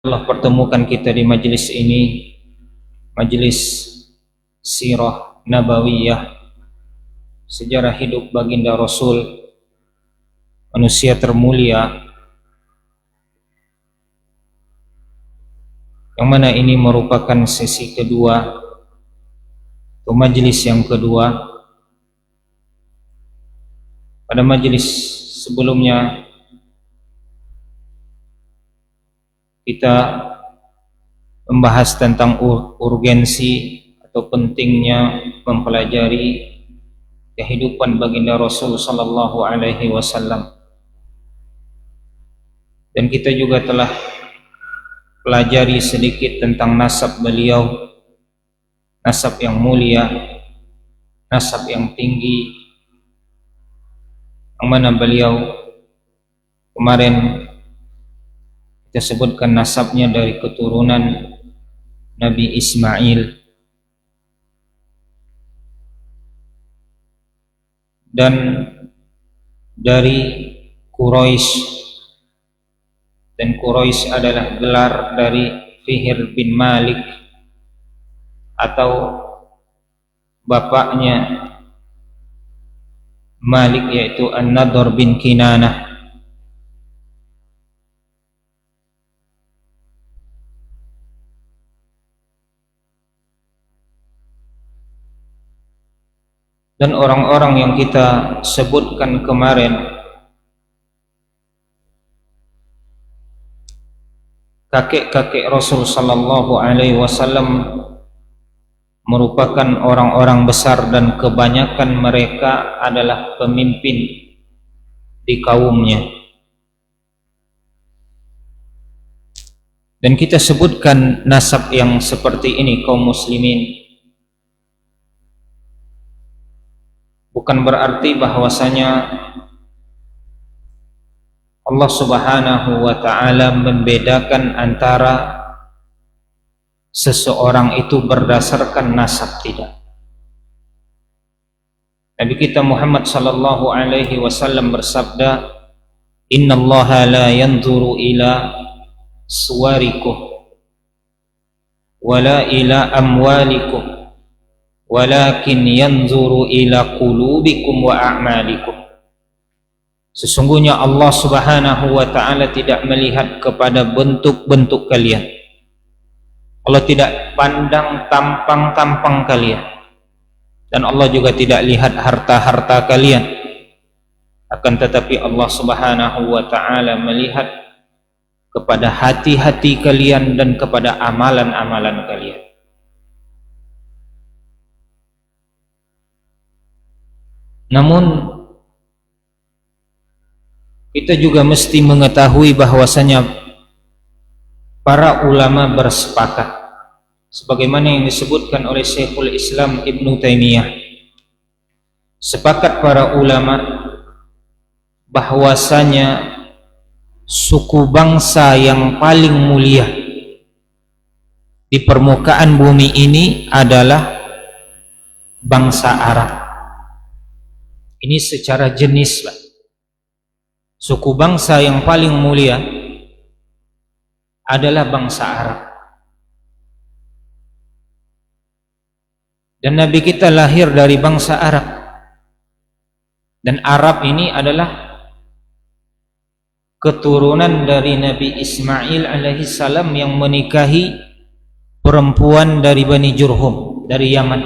Allah pertemukan kita di majelis ini, majelis sirah nabawiyah, sejarah hidup baginda Rasul, manusia termulia, yang mana ini merupakan sesi kedua atau majelis yang kedua. Pada majelis sebelumnya kita membahas tentang urgensi atau pentingnya mempelajari kehidupan baginda Rasul sallallahu alaihi wasallam, dan kita juga telah pelajari sedikit tentang nasab beliau, nasab yang mulia, nasab yang tinggi, yang mana beliau kemarin kita sebutkan nasabnya dari keturunan Nabi Ismail dan dari Quraisy, dan Quraisy adalah gelar dari Fihr bin Malik atau bapaknya Malik, yaitu An-Nadhr bin Kinanah. Dan orang-orang yang kita sebutkan kemarin, kakek-kakek Rasul sallallahu alaihi wasallam, merupakan orang-orang besar dan kebanyakan mereka adalah pemimpin di kaumnya. Dan kita sebutkan nasab yang seperti ini, kaum muslimin, bukan berarti bahwasanya Allah Subhanahu wa ta'ala membedakan antara seseorang itu berdasarkan nasab, tidak. Nabi kita Muhammad sallallahu alaihi wasallam bersabda, "Innallaha la yanzuru ila suwarikum wala ila amwalikum walakin yanzuru ila qulubikum wa a'malikum." Sesungguhnya Allah Subhanahu wa ta'ala tidak melihat kepada bentuk-bentuk kalian. Allah tidak pandang tampang-tampang kalian, dan Allah juga tidak lihat harta-harta kalian. Akan tetapi Allah Subhanahu wa ta'ala melihat kepada hati-hati kalian dan kepada amalan-amalan kalian. Namun kita juga mesti mengetahui bahwasanya para ulama bersepakat, sebagaimana yang disebutkan oleh Syekhul Islam Ibnu Taimiyah, sepakat para ulama bahwasanya suku bangsa yang paling mulia di permukaan bumi ini adalah bangsa Arab. Ini secara jenis, Pak. Suku bangsa yang paling mulia adalah bangsa Arab. Dan Nabi kita lahir dari bangsa Arab. Dan Arab ini adalah keturunan dari Nabi Ismail alaihissalam yang menikahi perempuan dari Bani Jurhum, dari Yaman.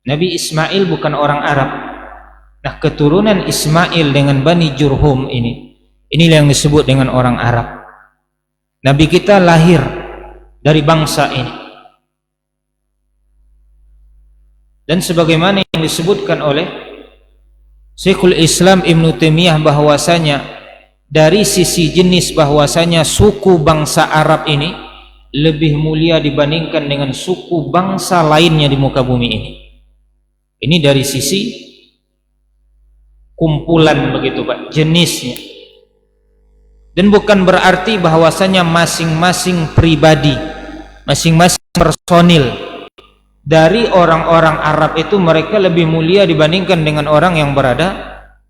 Nabi Ismail bukan orang Arab. Nah, keturunan Ismail dengan Bani Jurhum inilah yang disebut dengan orang Arab. Nabi kita lahir dari bangsa ini. Dan sebagaimana yang disebutkan oleh Syekhul Islam Ibnu Taimiyah bahwasanya dari sisi jenis bahwasanya suku bangsa Arab ini lebih mulia dibandingkan dengan suku bangsa lainnya di muka bumi ini. Ini dari sisi kumpulan, begitu Pak, jenisnya. Dan bukan berarti bahwasanya masing-masing pribadi, masing-masing personil dari orang-orang Arab itu mereka lebih mulia dibandingkan dengan orang yang berada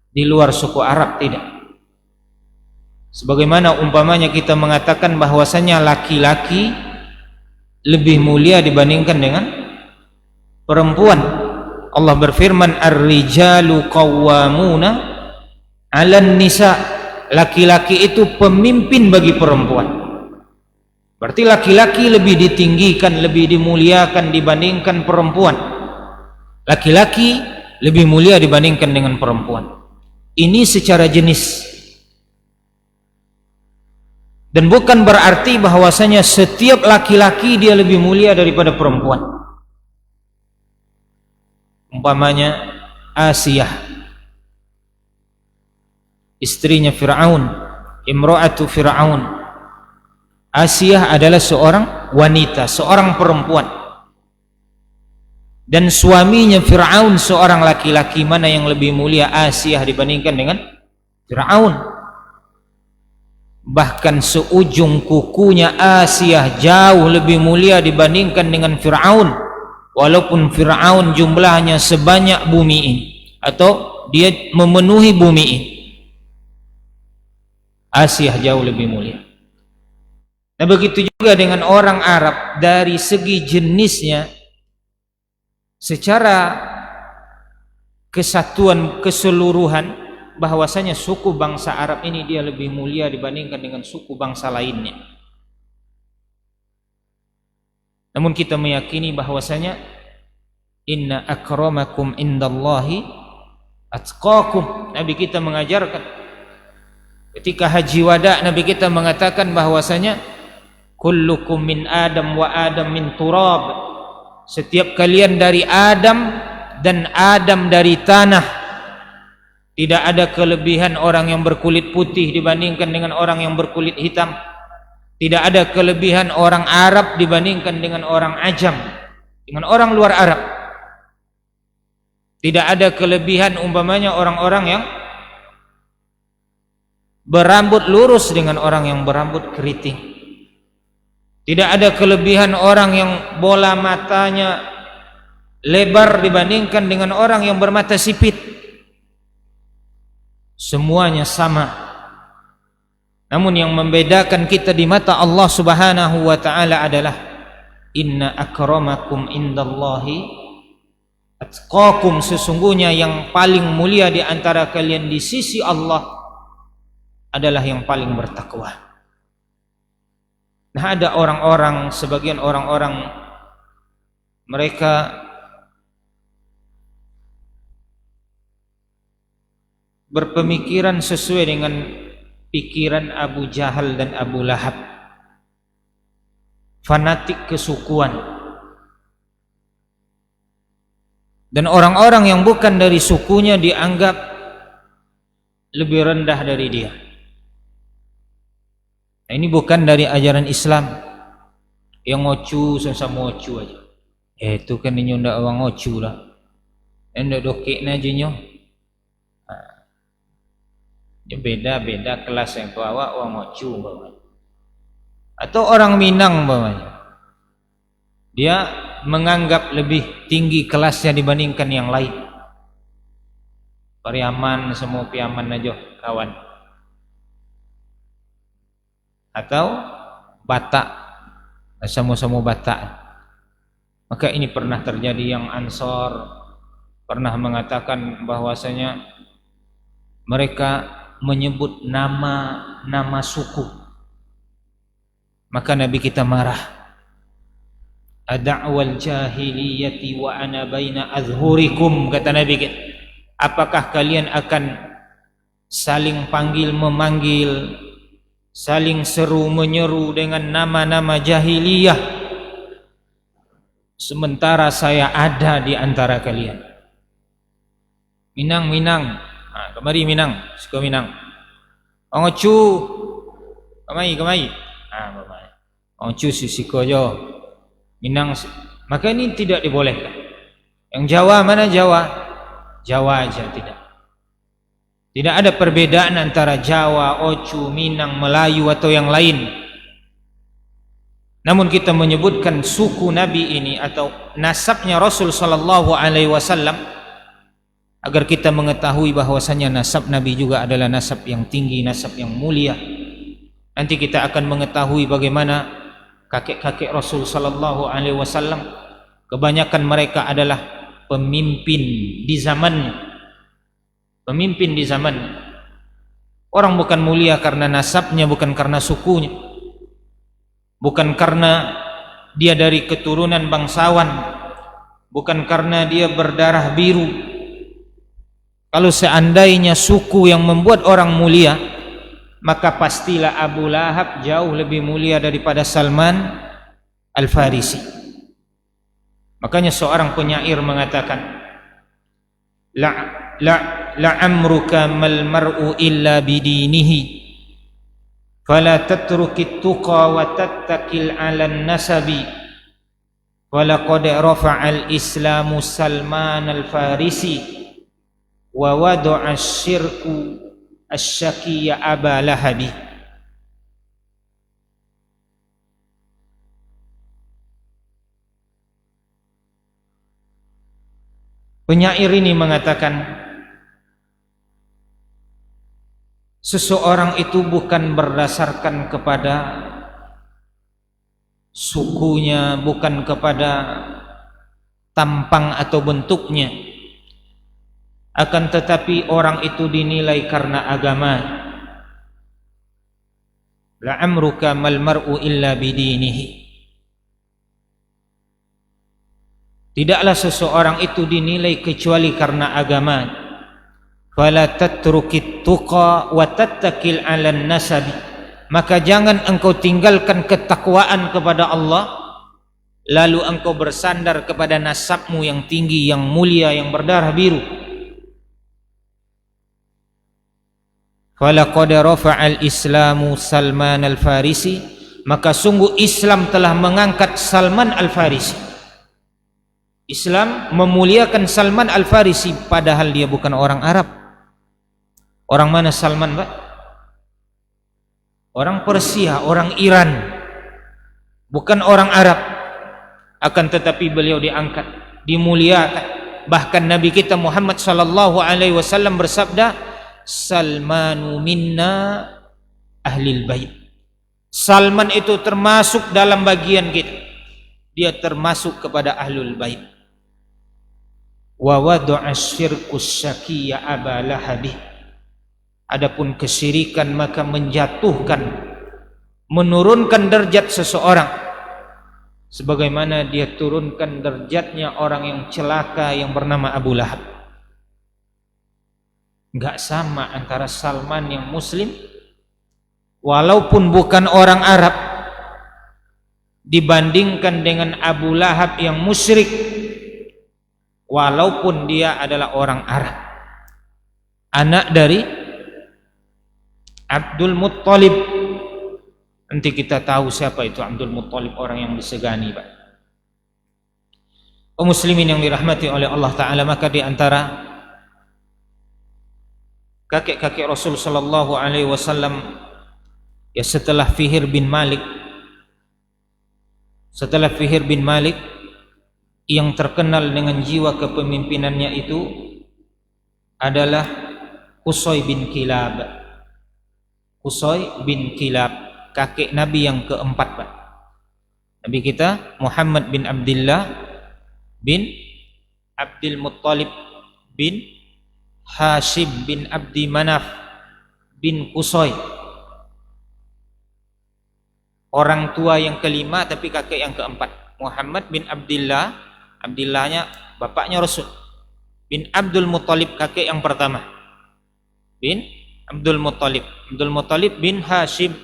di luar suku Arab, tidak. Sebagaimana umpamanya kita mengatakan bahwasanya laki-laki lebih mulia dibandingkan dengan perempuan. Allah berfirman, ar-rijalu qawwamuna 'alan nisa. Laki-laki itu pemimpin bagi perempuan. Berarti laki-laki lebih ditinggikan, lebih dimuliakan dibandingkan perempuan. Laki-laki lebih mulia dibandingkan dengan perempuan. Ini secara jenis. Dan bukan berarti bahwasanya setiap laki-laki dia lebih mulia daripada perempuan. Umpamanya Asiyah, istrinya Fir'aun, imra'atu Fir'aun. Asiyah adalah seorang wanita, seorang perempuan. Dan suaminya Fir'aun seorang laki-laki. Mana yang lebih mulia Asiyah dibandingkan dengan Fir'aun? Bahkan seujung kukunya Asiyah jauh lebih mulia dibandingkan dengan Fir'aun, walaupun Fir'aun jumlahnya sebanyak bumi ini, atau dia memenuhi bumi ini. Asiyah jauh lebih mulia. Nah begitu juga dengan orang Arab, dari segi jenisnya secara kesatuan keseluruhan, bahwasanya suku bangsa Arab ini dia lebih mulia dibandingkan dengan suku bangsa lainnya. Namun kita meyakini bahwasanya inna akramakum indallahi atqakum. Nabi kita mengajarkan ketika haji wada, Nabi kita mengatakan bahwasanya kullukum min Adam wa Adam min turab. Setiap kalian dari Adam dan Adam dari tanah. Tidak ada kelebihan orang yang berkulit putih dibandingkan dengan orang yang berkulit hitam. Tidak ada kelebihan orang Arab dibandingkan dengan orang Ajam, dengan orang luar Arab. Tidak ada kelebihan umpamanya orang-orang yang berambut lurus dengan orang yang berambut keriting. Tidak ada kelebihan orang yang bola matanya lebar dibandingkan dengan orang yang bermata sipit. Semuanya sama. Namun yang membedakan kita di mata Allah Subhanahu wa taala adalah inna akramakum indallahi atqakum. Sesungguhnya yang paling mulia di antara kalian di sisi Allah adalah yang paling bertakwa. Nah, ada orang-orang, sebagian orang-orang mereka berpemikiran sesuai dengan pikiran Abu Jahal dan Abu Lahab, fanatik kesukuan. Dan orang-orang yang bukan dari sukunya dianggap lebih rendah dari dia. Nah, ini bukan dari ajaran Islam. Yang ngocu sama ngocu aja. Itu kan ini ndak orang ngocu lah. Ndak dokekna aja nyo. Beda-beda kelas yang bawa orang ngocu bawanya. Atau orang Minang bawanya. Dia menganggap lebih tinggi kelasnya dibandingkan yang lain. Pariaman semua piaman aja kawan. Atau Batak, sama-sama Batak. Maka ini pernah terjadi yang Ansor pernah mengatakan bahwasanya mereka menyebut nama suku. Maka Nabi kita marah. Ada'wal jahiliyati wa ana baina azhurikum, kata Nabi kita. Apakah kalian akan saling panggil memanggil, saling seru menyeru dengan nama-nama jahiliyah, sementara saya ada di antara kalian? Minang, Minang. Kemari Minang, suka Minang. Ongocu, kemai. Bapak. Ongocu sisiko jo. Minang, maka ini tidak dibolehkan. Yang Jawa mana Jawa? Jawa aja tidak. Tidak ada perbedaan antara Jawa, Ocu, Minang, Melayu atau yang lain. Namun kita menyebutkan suku Nabi ini atau nasabnya Rasul sallallahu alaihi wasallam agar kita mengetahui bahwasanya nasab Nabi juga adalah nasab yang tinggi, nasab yang mulia. Nanti kita akan mengetahui bagaimana kakek-kakek Rasul sallallahu alaihi wasallam, kebanyakan mereka adalah pemimpin di zamannya. Pemimpin di zamannya. Orang bukan mulia karena nasabnya, bukan karena sukunya, bukan karena dia dari keturunan bangsawan, bukan karena dia berdarah biru. Kalau seandainya suku yang membuat orang mulia, maka pastilah Abu Lahab jauh lebih mulia daripada Salman Al-Farisi. Makanya seorang penyair mengatakan, la'amruka mal mar'u illa bidinihi fala tatrukit tuqa wa tattakil 'alan nasabi walaqad rafa'al islamu Salman Al-Farisi wa wada'a syirku asy-syaqiyya Aba Lahabi. Penyair ini mengatakan, seseorang itu bukan berdasarkan kepada sukunya, bukan kepada tampang atau bentuknya, akan tetapi orang itu dinilai karena agama. La'amruka mal mar'u illa bidinihi. Tidaklah seseorang itu dinilai kecuali karena agama. Fala tatrukit tuqa wa tattakil 'alan nasabi. Maka jangan engkau tinggalkan ketakwaan kepada Allah, lalu engkau bersandar kepada nasabmu yang tinggi, yang mulia, yang berdarah biru. Falaqad rafa'al islamu Salman Al-Farisi, maka sungguh Islam telah mengangkat Salman Al-Farisi. Islam memuliakan Salman Al-Farisi, padahal dia bukan orang Arab. Orang mana Salman, Pak? Orang Persia, orang Iran, bukan orang Arab. Akan tetapi beliau diangkat, dimuliakan. Bahkan Nabi kita Muhammad sallallahu alaihi wasallam bersabda, Salmanu minna ahlil bait. Salman itu termasuk dalam bagian kita. Dia termasuk kepada ahlul bait. Wa wada'a syirkus syaqiyya Aba Lahabi. Adapun kesyirikan maka menjatuhkan, menurunkan derajat seseorang, sebagaimana dia turunkan derajatnya orang yang celaka yang bernama Abu Lahab. Enggak sama antara Salman yang muslim, walaupun bukan orang Arab, dibandingkan dengan Abu Lahab yang musyrik, walaupun dia adalah orang Arab, anak dari Abdul Muttalib. Nanti kita tahu siapa itu Abdul Muttalib, orang yang disegani, Pak. Kaum muslimin yang dirahmati oleh Allah Ta'ala, maka di antara kakek-kakek Rasul sallallahu alaihi wasallam, ya setelah Fihr bin Malik, yang terkenal dengan jiwa kepemimpinannya itu adalah Qusay bin Kilab. Qusay bin Kilab, kakek Nabi yang keempat, Pak. Nabi kita Muhammad bin Abdullah bin Abdul Muttalib bin Hashim bin Abdi Manaf bin Qusay, orang tua yang kelima tapi kakek yang keempat. Muhammad bin Abdullah, Abdullahnya bapaknya Rasul, bin Abdul Muttalib kakek yang pertama, bin Abdul Muttalib, Abdul Muttalib bin Hashim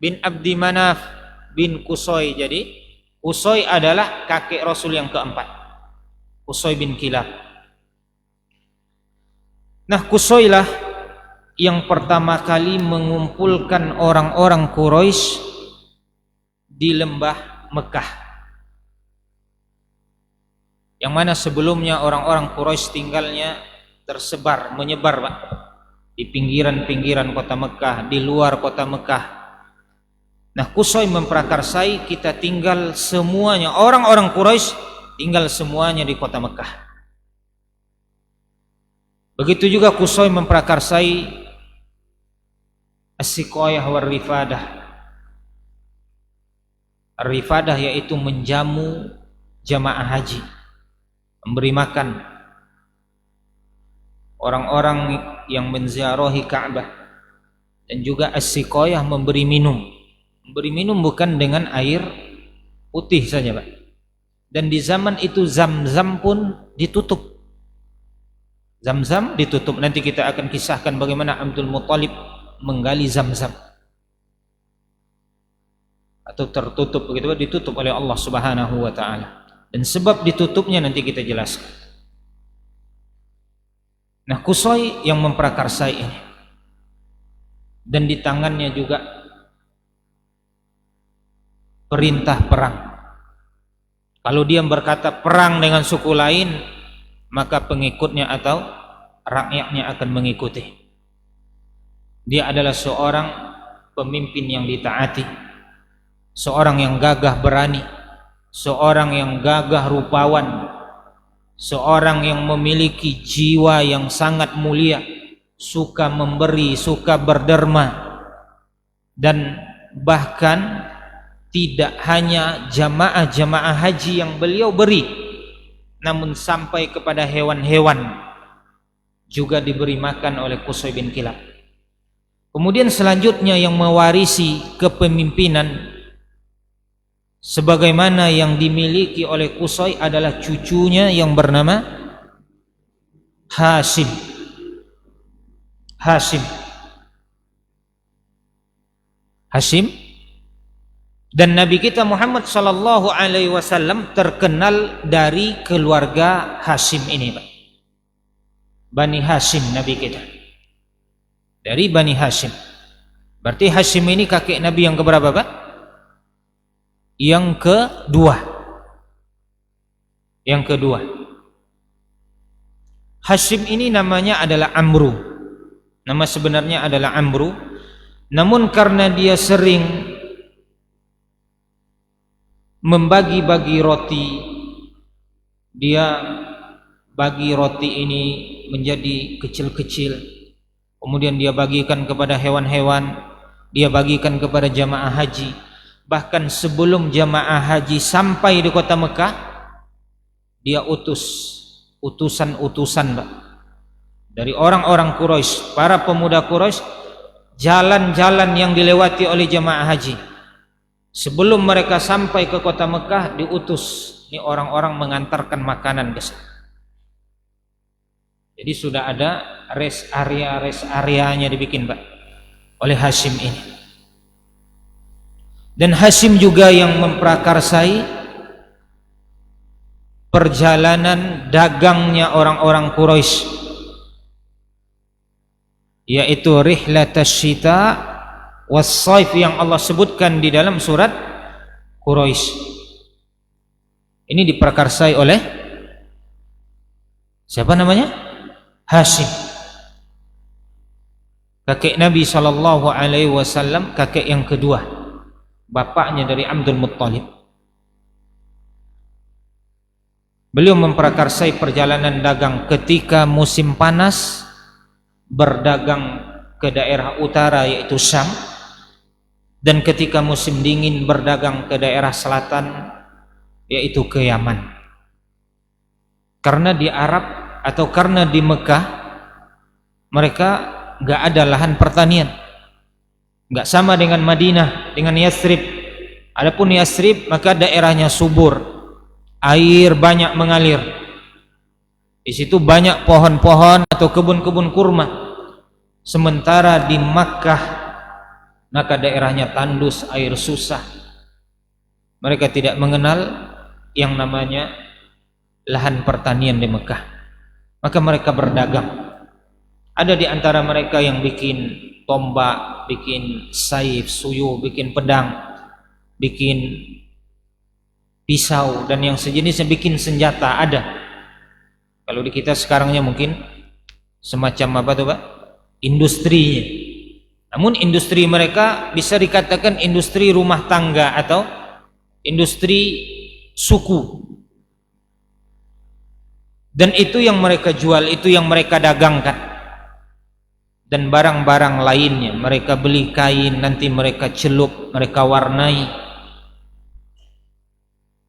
bin Abdi Manaf bin Qusay. Jadi Qusay adalah kakek Rasul yang keempat, Qusay bin Kilab. Nah, Qusaylah yang pertama kali mengumpulkan orang-orang Quraisy di lembah Mekah, yang mana sebelumnya orang-orang Quraisy tinggalnya tersebar, menyebar, Pak, di pinggiran-pinggiran kota Mekah, di luar kota Mekah. Nah, Qusay memprakarsai kita tinggal semuanya, orang-orang Quraisy tinggal semuanya di kota Mekah. Begitu juga Qusay memprakarsai as-siqayah war rifadah, Ar-rifadah yaitu menjamu jamaah haji, memberi makan orang-orang yang menziarahi Ka'bah, dan juga as-siqayah memberi minum. Memberi minum bukan dengan air putih saja, Pak. Dan di zaman itu Zam-Zam pun ditutup. Zam-Zam ditutup. Nanti kita akan kisahkan bagaimana Abdul Muttalib menggali Zam-Zam. Atau tertutup begitu, ditutup oleh Allah Subhanahu wa taala. Dan sebab ditutupnya nanti kita jelaskan. Nah, Qusay yang memprakarsai ini. Dan di tangannya juga perintah perang. Kalau dia berkata perang dengan suku lain, maka pengikutnya atau rakyatnya akan mengikuti. Dia adalah seorang pemimpin yang ditaati, seorang yang gagah berani, seorang yang gagah rupawan, seorang yang memiliki jiwa yang sangat mulia, suka memberi, suka berderma, dan bahkan tidak hanya jamaah-jamaah haji yang beliau beri, namun sampai kepada hewan-hewan juga diberi makan oleh Qusay bin Kilab. Kemudian selanjutnya yang mewarisi kepemimpinan sebagaimana yang dimiliki oleh Qusay adalah cucunya yang bernama Hashim. Hashim. Dan Nabi kita Muhammad sallallahu alaihi wasallam terkenal dari keluarga Hashim ini, Pak. Bani Hashim Nabi kita. Dari Bani Hashim. Berarti Hashim ini kakek Nabi yang keberapa, Pak? Yang kedua. Hashim ini namanya adalah Amru. Nama sebenarnya adalah Amru. Namun karena dia sering membagi-bagi roti, dia bagi roti ini menjadi kecil-kecil, kemudian dia bagikan kepada hewan-hewan, dia bagikan kepada jamaah haji. Bahkan sebelum jamaah haji sampai di kota Mekah, dia utusan-utusan, Pak, dari orang-orang Quraisy, para pemuda Quraisy, jalan-jalan yang dilewati oleh jamaah haji. Sebelum mereka sampai ke kota Mekah, diutus ini orang-orang mengantarkan makanan ke sana. Jadi sudah ada rest areanya dibikin, Pak, oleh Hashim ini. Dan Hashim juga yang memprakarsai perjalanan dagangnya orang-orang Quraisy, yaitu rihlatasy syita was-saif yang Allah sebutkan di dalam surat Quraisy. Ini diprakarsai oleh siapa namanya? Hashim. Kakek Nabi sallallahu alaihi wasallam, kakek yang kedua, bapaknya dari Abdul Muttalib. Beliau memprakarsai perjalanan dagang ketika musim panas, berdagang ke daerah utara yaitu Syam, dan ketika musim dingin berdagang ke daerah selatan yaitu ke Yaman. Karena di Arab atau karena di Mekah mereka nggak ada lahan pertanian, nggak sama dengan Madinah, dengan Yathrib. Adapun Yathrib maka daerahnya subur, air banyak mengalir, di situ banyak pohon-pohon atau kebun-kebun kurma. Sementara di Makkah maka daerahnya tandus, air susah. Mereka tidak mengenal yang namanya lahan pertanian di Mekah. Maka mereka berdagang. Ada di antara mereka yang bikin tombak, bikin saif, suyu, bikin pedang, bikin pisau, dan yang sejenisnya, bikin senjata. Ada. Kalau di kita sekarangnya mungkin semacam apa tuh, Pak? Industrinya. Namun industri mereka bisa dikatakan industri rumah tangga atau industri suku. Dan itu yang mereka jual, itu yang mereka dagangkan. Dan barang-barang lainnya mereka beli kain, nanti mereka celup, mereka warnai.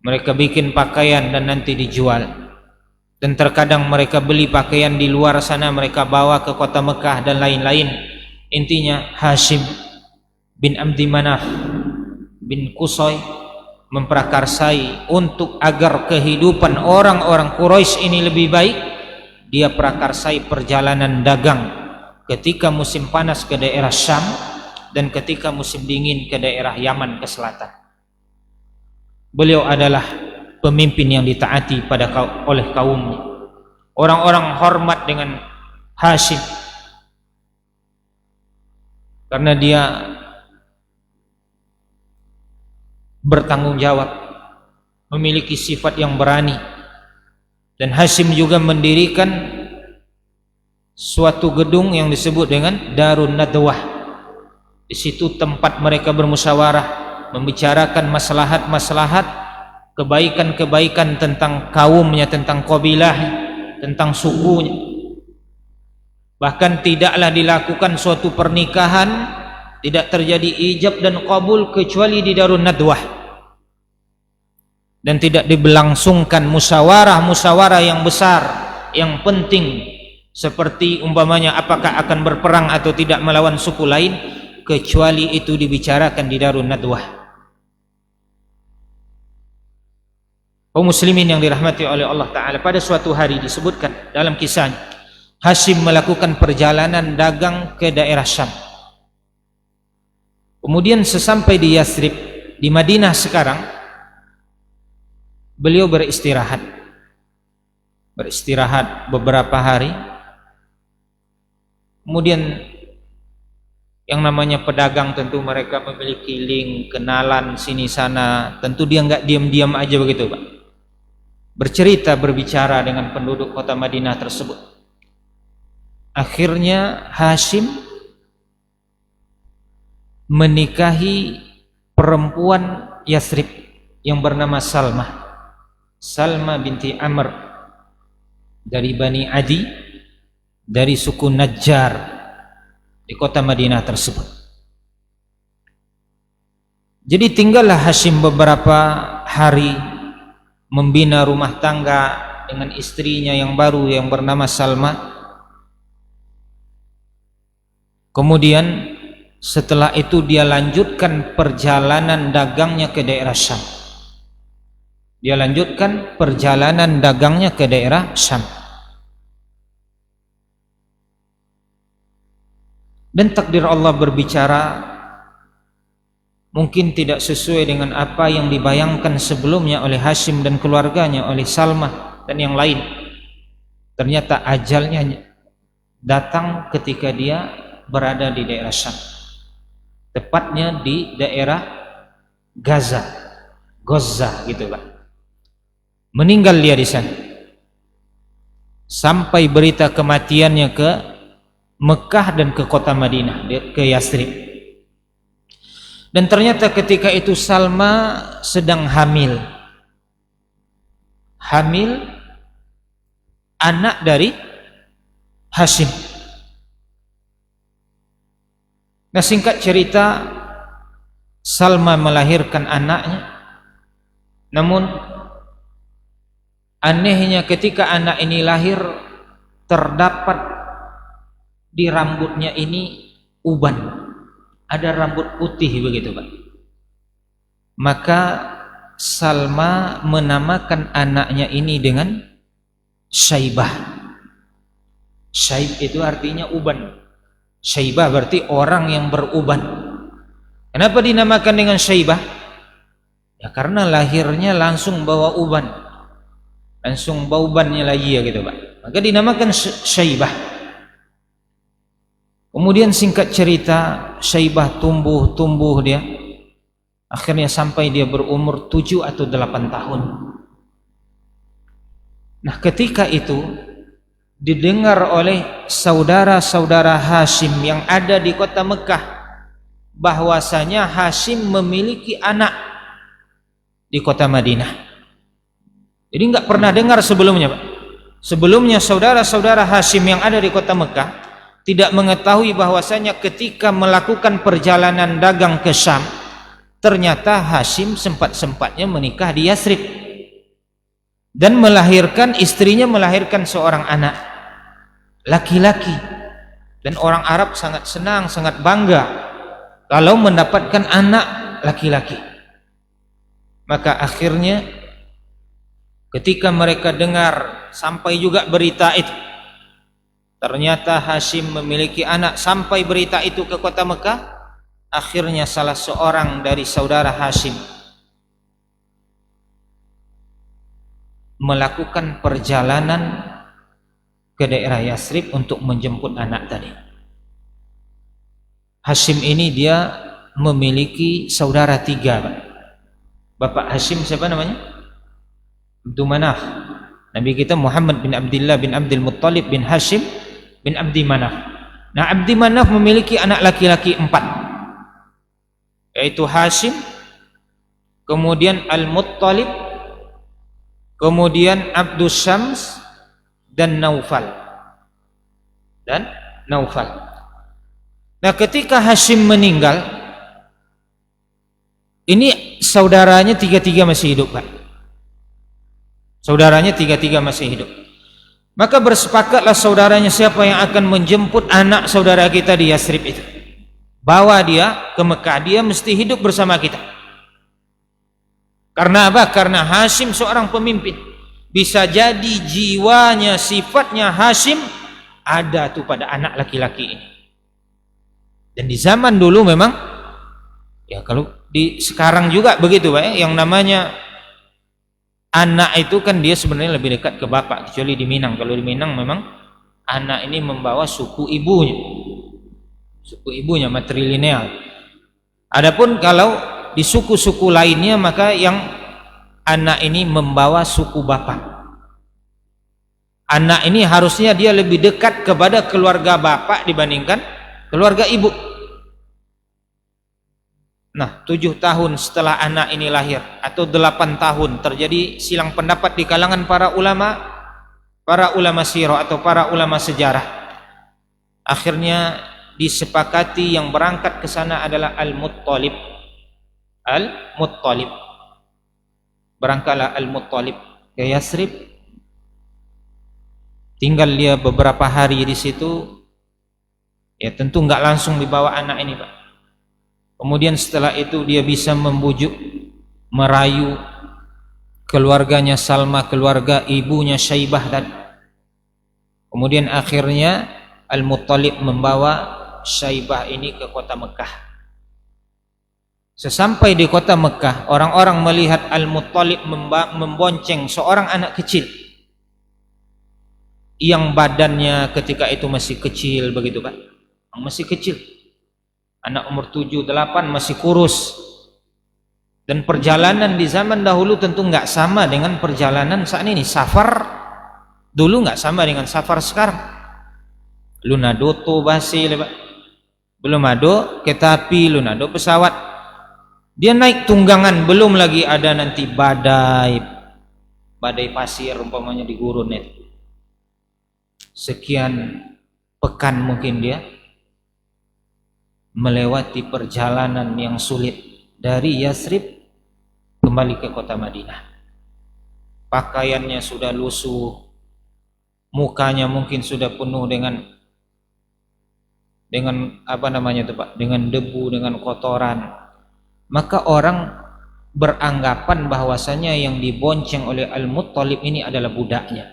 Mereka bikin pakaian dan nanti dijual. Dan terkadang mereka beli pakaian di luar sana, mereka bawa ke kota Mekah dan lain-lain. Intinya Hashim bin Abdi Manaf bin Qusay memprakarsai untuk agar kehidupan orang-orang Quraisy ini lebih baik. Dia prakarsai perjalanan dagang ketika musim panas ke daerah Syam dan ketika musim dingin ke daerah Yaman ke selatan. Beliau adalah pemimpin yang ditaati oleh kaumnya. Orang-orang hormat dengan Hashim karena dia bertanggung jawab, memiliki sifat yang berani. Dan Hashim juga mendirikan suatu gedung yang disebut dengan Darun Nadwah. Di situ tempat mereka bermusyawarah, membicarakan maslahat-maslahat, kebaikan-kebaikan tentang kaumnya, tentang kabilah, tentang sukunya. Bahkan tidaklah dilakukan suatu pernikahan, tidak terjadi ijab dan qabul kecuali di Darun Nadwah. Dan tidak dibelangsungkan musyawarah-musyawarah yang besar, yang penting, seperti umpamanya apakah akan berperang atau tidak melawan suku lain, kecuali itu dibicarakan di Darun Nadwah. Kaum muslimin yang dirahmati oleh Allah Ta'ala, pada suatu hari disebutkan dalam kisahnya, Hashim melakukan perjalanan dagang ke daerah Syam. Kemudian sesampai di Yathrib, di Madinah sekarang, beliau beristirahat beberapa hari. Kemudian yang namanya pedagang tentu mereka memiliki link, kenalan sini sana. Tentu dia nggak diam-diam aja begitu, Pak. Bercerita, berbicara dengan penduduk kota Madinah tersebut. Akhirnya Hashim menikahi perempuan Yathrib yang bernama Salma binti Amr dari Bani Adi, dari suku Najjar di kota Madinah tersebut. Jadi tinggallah Hashim beberapa hari membina rumah tangga dengan istrinya yang baru yang bernama Salma. Kemudian setelah itu dia lanjutkan perjalanan dagangnya ke daerah Syam. Dan takdir Allah berbicara, mungkin tidak sesuai dengan apa yang dibayangkan sebelumnya oleh Hashim dan keluarganya, oleh Salma dan yang lain. Ternyata ajalnya datang ketika dia berada di daerah Syam, tepatnya di daerah Gaza gitu, Pak. Meninggal dia di sana. Sampai berita kematiannya ke Mekah dan ke kota Madinah, ke Yathrib. Dan ternyata ketika itu Salma sedang hamil anak dari Hashim. Nah, singkat cerita, Salma melahirkan anaknya. Namun anehnya ketika anak ini lahir, terdapat di rambutnya ini uban, ada rambut putih begitu, Pak. Maka Salma menamakan anaknya ini dengan Syaibah. Syaib itu artinya uban. Syaibah berarti orang yang beruban. Kenapa dinamakan dengan Syaibah? Ya karena lahirnya langsung bawa uban, langsung bau ubannya lagi ya gitu, Pak. Maka dinamakan Syaibah. Kemudian singkat cerita, Syaibah tumbuh dia. Akhirnya sampai dia berumur 7 atau 8 tahun. Nah, ketika itu didengar oleh saudara-saudara Hashim yang ada di kota Mekah bahwasanya Hashim memiliki anak di kota Madinah. Jadi nggak pernah dengar sebelumnya, Pak. Sebelumnya saudara-saudara Hashim yang ada di kota Mekah tidak mengetahui bahwasanya ketika melakukan perjalanan dagang ke Syam, ternyata Hashim sempat-sempatnya menikah di Yasrib dan melahirkan, istrinya melahirkan seorang anak laki-laki, dan orang Arab sangat senang, sangat bangga kalau mendapatkan anak laki-laki. Maka akhirnya ketika mereka dengar sampai juga berita itu, ternyata Hashim memiliki anak, sampai berita itu ke kota Mekah, akhirnya salah seorang dari saudara Hashim melakukan perjalanan ke daerah Yasrib untuk menjemput anak tadi. Hashim ini dia memiliki saudara 3, Pak. Bapak Hashim siapa namanya? Abdul Manaf. Nabi kita Muhammad bin Abdullah bin Abdul Muttalib bin Hashim bin Abdi Manaf. Nah, Abdi Manaf memiliki anak laki-laki 4, yaitu Hashim, kemudian Al-Muttalib, kemudian Abdus Syams, dan Naufal. Nah, ketika Hashim meninggal, ini saudaranya 3 masih hidup, Pak. Saudaranya 3 masih hidup. Maka bersepakatlah saudaranya, siapa yang akan menjemput anak saudara kita di Yasrib itu, bawa dia ke Mekah, dia mesti hidup bersama kita. Karena apa? Karena Hashim seorang pemimpin. Bisa jadi jiwanya, sifatnya Hashim ada tuh pada anak laki-laki ini. Dan di zaman dulu memang, ya kalau di sekarang juga begitu, Pak, yang namanya anak itu kan dia sebenarnya lebih dekat ke bapak, kecuali di Minang. Kalau di Minang memang anak ini membawa suku ibunya matrilineal. Adapun kalau di suku-suku lainnya, maka yang anak ini membawa suku bapak. Anak ini harusnya dia lebih dekat kepada keluarga bapak dibandingkan keluarga ibu. Nah, 7 tahun setelah anak ini lahir, atau 8 tahun, terjadi silang pendapat di kalangan para ulama sirah atau para ulama sejarah. Akhirnya disepakati yang berangkat ke sana adalah Al-Muttalib. Berangkatlah Al-Muttalib ke Yasrib. Tinggal dia beberapa hari di situ. Ya tentu enggak langsung dibawa anak ini, Pak. Kemudian setelah itu dia bisa membujuk, merayu keluarganya Salma, keluarga ibunya Syaibah tadi. Kemudian akhirnya Al-Muttalib membawa Syaibah ini ke kota Mekah. Sesampai di kota Mekah, orang-orang melihat Al-Muttalib membonceng seorang anak kecil yang badannya ketika itu masih kecil begitu, Pak. Masih kecil. Anak umur 7, 8 masih kurus. Dan perjalanan di zaman dahulu tentu nggak sama dengan perjalanan saat ini. Safar dulu nggak sama dengan safar sekarang. Lunado to basi, Pak. Belum ada kereta api, lunado pesawat. Dia naik tunggangan, belum lagi ada nanti badai pasir umpamanya di gurun itu. Sekian pekan mungkin dia melewati perjalanan yang sulit dari Yasrib kembali ke kota Madinah. Pakaiannya sudah lusuh, mukanya mungkin sudah penuh dengan apa namanya itu, Pak, dengan debu, dengan kotoran. Maka orang beranggapan bahwasanya yang dibonceng oleh Al-Muttalib ini adalah budaknya.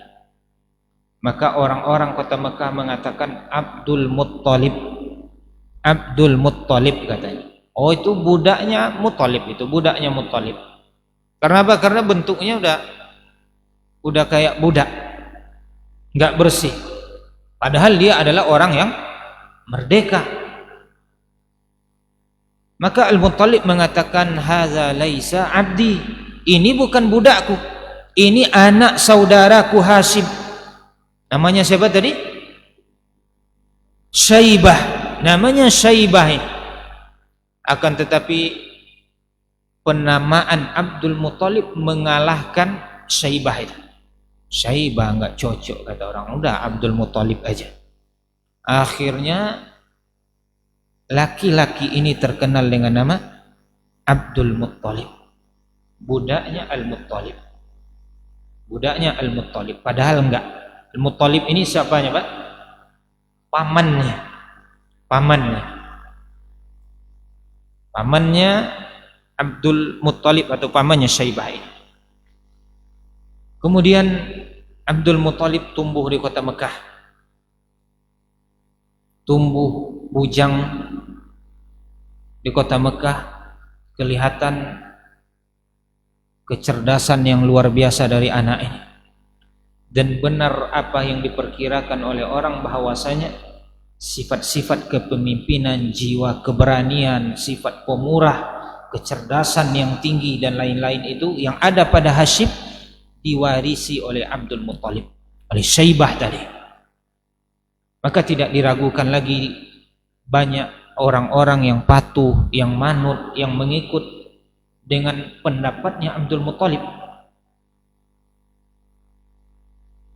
Maka orang-orang kota Mekah mengatakan Abdul Muttalib katanya. Oh, itu budaknya Muttalib, itu budaknya Muttalib. Karena apa? Karena bentuknya udah kayak budak, nggak bersih. Padahal dia adalah orang yang merdeka. Maka Al-Muttalib mengatakan hadza laisa abdi. Ini bukan budakku. Ini anak saudaraku Hashim. Namanya siapa tadi? Syaibah. Namanya Syaibah ini. Akan tetapi penamaan Abdul Muttalib mengalahkan Syaibah itu. Syaibah enggak cocok kata orang. Udah Abdul Muttalib aja. Akhirnya laki-laki ini terkenal dengan nama Abdul Muttalib, budaknya Al-Muttalib. Budaknya Al-Muttalib, padahal enggak. Al-Muttalib ini siapanya, Pak? Pamannya. Pamannya Abdul Muttalib atau pamannya Syaibah ini. Kemudian Abdul Muttalib tumbuh di kota Mekah, tumbuh bujang di kota Mekah, kelihatan kecerdasan yang luar biasa dari anak ini. Dan benar apa yang diperkirakan oleh orang bahwasanya sifat-sifat kepemimpinan, jiwa keberanian, sifat pemurah, kecerdasan yang tinggi dan lain-lain itu yang ada pada Hashim diwarisi oleh Abdul Muttalib, oleh Syaibah tadi. Maka tidak diragukan lagi, banyak orang-orang yang patuh, yang manut, yang mengikut dengan pendapatnya Abdul Muttalib.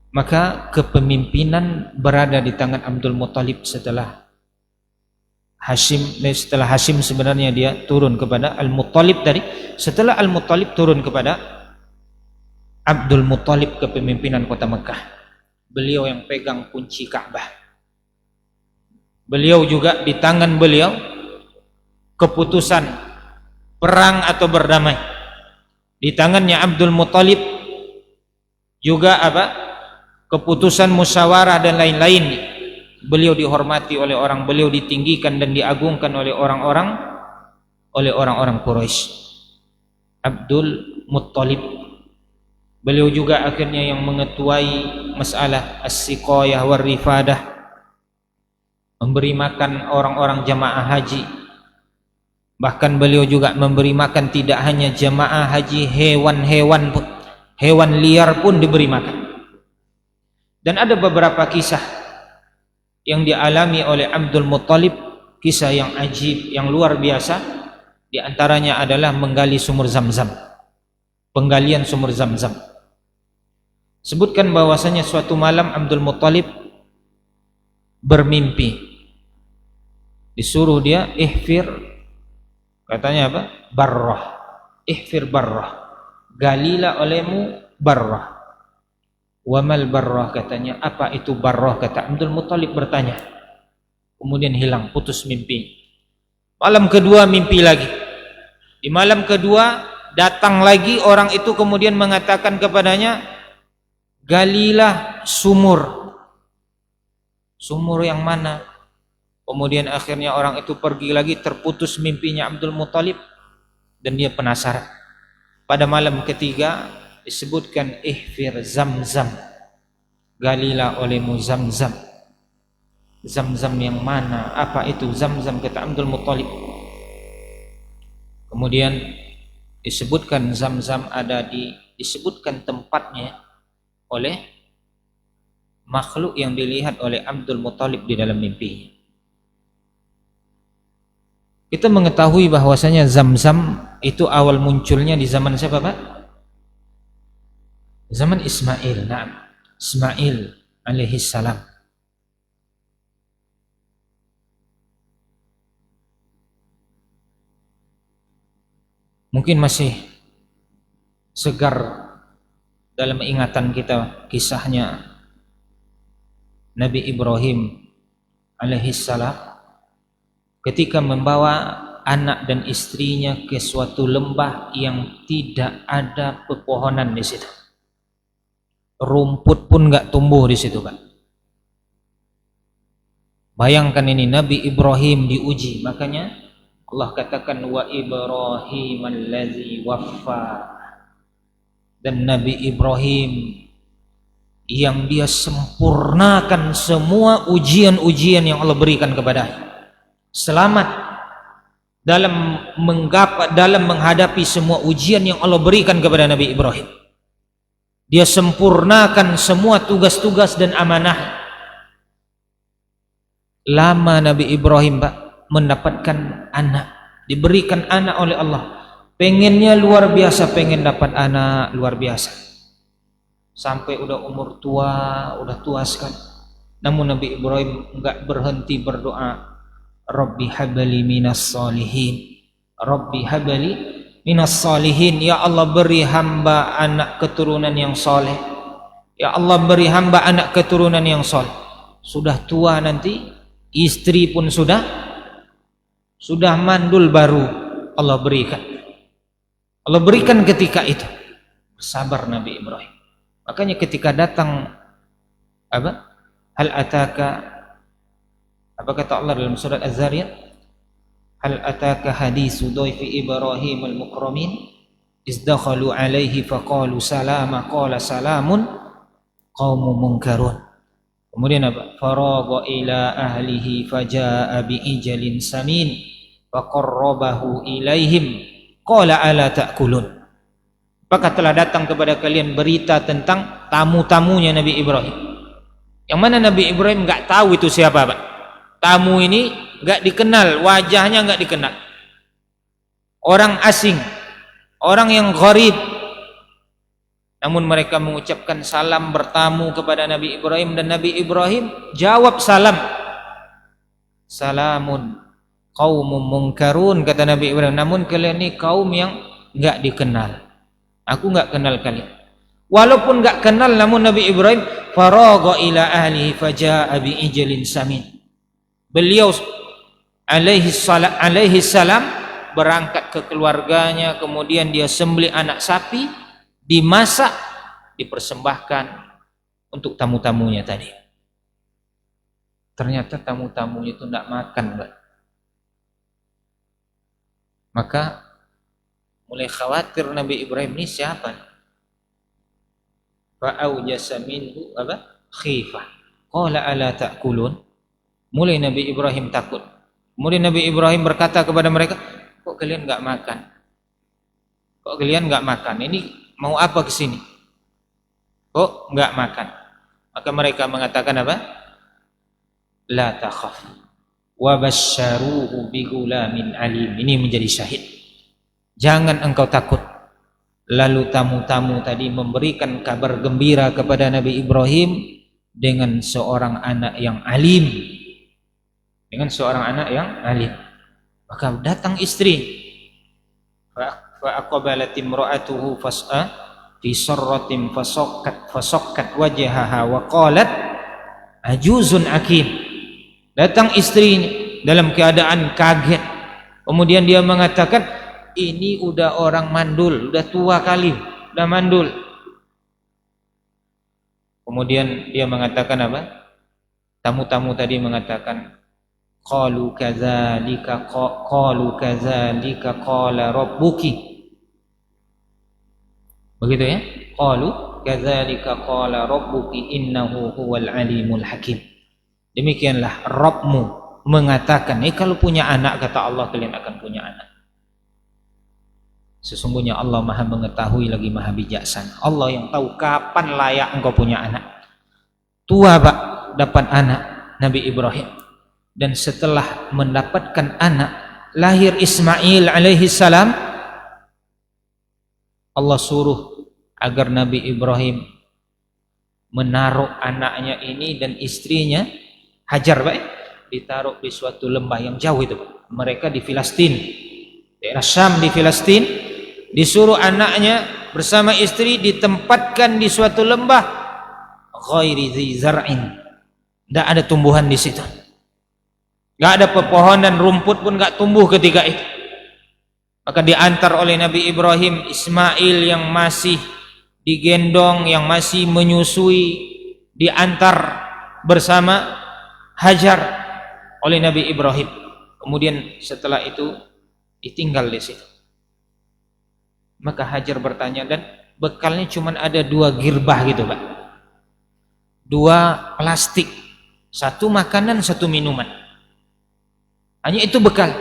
Maka kepemimpinan berada di tangan Abdul Muttalib setelah Hashim. Setelah Hashim sebenarnya dia turun kepada Al-Muttalib tadi. Setelah Al-Muttalib turun kepada Abdul Muttalib kepemimpinan kota Mekah. Beliau yang pegang kunci Ka'bah. Beliau juga di tangan beliau keputusan perang atau berdamai. Di tangannya Abdul Muttalib juga keputusan musyawarah dan lain-lain. Beliau dihormati oleh orang, beliau ditinggikan dan diagungkan oleh orang-orang Quraisy. Abdul Muttalib. Beliau juga akhirnya yang mengetuai masalah as-siqayah war rifadah, memberi makan orang-orang jamaah haji. Bahkan beliau juga memberi makan tidak hanya jamaah haji, hewan-hewan pun, hewan liar pun diberi makan. Dan ada beberapa kisah yang dialami oleh Abdul Muttalib, kisah yang ajib, yang luar biasa. Di antaranya adalah menggali sumur Zam-Zam, penggalian sumur Zam-Zam. Sebutkan bahwasanya suatu malam Abdul Muttalib bermimpi, disuruh dia ihfir, katanya apa? Barrah. Ihfir barrah, galilah olehmu barrah. Wamal barrah, katanya apa itu barrah? Kata Abdul Muttalib bertanya. Kemudian hilang, putus mimpi. Malam kedua mimpi lagi. Di malam kedua datang lagi orang itu, kemudian mengatakan kepadanya, galilah sumur. Sumur yang mana? Kemudian akhirnya orang itu pergi lagi, terputus mimpinya Abdul Muttalib dan dia penasaran. Pada malam ketiga disebutkan ihfir Zam-Zam, galilah olehmu Zam-Zam. Zam-Zam yang mana? Apa itu Zam-Zam? Kata Abdul Muttalib. Kemudian disebutkan Zam-Zam disebutkan tempatnya oleh makhluk yang dilihat oleh Abdul Muttalib di dalam mimpi. Kita mengetahui bahwasanya Zam-Zam itu awal munculnya di zaman siapa, Pak? Zaman Ismail. Nah, Ismail alaihi salam. Mungkin masih segar dalam ingatan kita kisahnya Nabi Ibrahim alaihissalam ketika membawa anak dan istrinya ke suatu lembah yang tidak ada pepohonan di situ. Rumput pun enggak tumbuh di situ, Pak. Bayangkan ini Nabi Ibrahim diuji, makanya Allah katakan wa Ibrahim allazi waffa. Dan Nabi Ibrahim yang dia sempurnakan semua ujian-ujian yang Allah berikan kepadanya. Selamat dalam menghadapi semua ujian yang Allah berikan kepada Nabi Ibrahim. Dia sempurnakan semua tugas-tugas dan amanah. Lama Nabi Ibrahim, Pak, mendapatkan anak, diberikan anak oleh Allah. Pengennya luar biasa, pengen dapat anak luar biasa. Sampai udah umur tua, udah tua sekali. Namun Nabi Ibrahim enggak berhenti berdoa, Rabbi habli minas solihin. Rabbi habli minas salihin, ya Allah beri hamba anak keturunan yang soleh, ya Allah beri hamba anak keturunan yang soleh. Sudah tua nanti, istri pun sudah mandul, baru Allah berikan ketika itu. Bersabar Nabi Ibrahim. Makanya ketika datang hal ataka, apa kata Allah dalam surat Az-Zariyat, hal ataka hadisu dhaifi Ibrahim al-mukramin izdakhalu alaihi faqalu salama qala salamun qaumun munkarun. Kemudian apa? Faragha ila ahlihi fajaa bi'ijalin samin faqarrabahu ilaihim qala ala ta'kulun. Maka telah datang kepada kalian berita tentang tamu-tamunya Nabi Ibrahim, yang mana Nabi Ibrahim enggak tahu itu siapa, Pak. Tamu ini enggak dikenal, wajahnya enggak dikenal, orang asing, orang yang gharib. Namun mereka mengucapkan salam bertamu kepada Nabi Ibrahim, dan Nabi Ibrahim jawab salam. Salamun qaumun munkarun, kata Nabi Ibrahim, namun kalian ini kaum yang enggak dikenal. Aku enggak kenal kalian. Walaupun enggak kenal, namun Nabi Ibrahim faragha ila ahlihi fajaa bi ijalin samin. Beliau alaihi salam berangkat ke keluarganya, kemudian dia sembelih anak sapi, dimasak, dipersembahkan untuk tamu-tamunya tadi. Ternyata tamu-tamunya itu tidak makan, Mbak. Maka mulai khawatir Nabi Ibrahim ini siapa? Fa'aujasa minhu khifah. Qala ala ta'kulun. Mulai Nabi Ibrahim takut. Kemudian Nabi Ibrahim berkata kepada mereka, kok kalian enggak makan? Kok kalian enggak makan? Ini mau apa ke sini? Kok enggak makan? Maka mereka mengatakan apa? La takhaf wa basyaruhu bi gulamin alim. Ini menjadi syahid. Jangan engkau takut. Lalu tamu-tamu tadi memberikan kabar gembira kepada Nabi Ibrahim dengan seorang anak yang alim. Dengan seorang anak yang alim. Maka datang istri. Fa aqbalat imra'atuhu fas'a fi sarratin fasakkat wajhaha wa qalat ajuzun akim. Datang istrinya dalam keadaan kaget. Kemudian dia mengatakan, ini udah orang mandul, udah tua kali, udah mandul. Kemudian dia mengatakan apa? Tamu-tamu tadi mengatakan, qalu kadzalika qala rabbuki. Begitu ya? Qalu kadzalika qala rabbuki innahu huwal alimul hakim. Demikianlah Rabbmu mengatakan, kalau punya anak, kata Allah, kalian akan punya anak. Sesungguhnya Allah Maha mengetahui lagi Maha bijaksana. Allah yang tahu kapan layak engkau punya anak. Tua, Pak, dapat anak Nabi Ibrahim. Dan setelah mendapatkan anak, lahir Ismail alaihi salam, Allah suruh agar Nabi Ibrahim menaruh anaknya ini dan istrinya Hajar, Pak, ditaruh di suatu lembah yang jauh itu, Pak. Mereka di Filistin, daerah Syam di Filistin. Disuruh anaknya bersama istri ditempatkan di suatu lembah ghairi dzi zar'in. Tidak ada tumbuhan di situ. Enggak ada pepohonan, rumput pun enggak tumbuh ketika itu. Maka diantar oleh Nabi Ibrahim Ismail yang masih digendong, yang masih menyusui, diantar bersama Hajar oleh Nabi Ibrahim. Kemudian setelah itu ditinggal di situ. Maka Hajar bertanya, dan bekalnya cuma ada 2 girbah gitu, Pak. 2 plastik, 1 makanan, 1 minuman. Hanya itu bekal.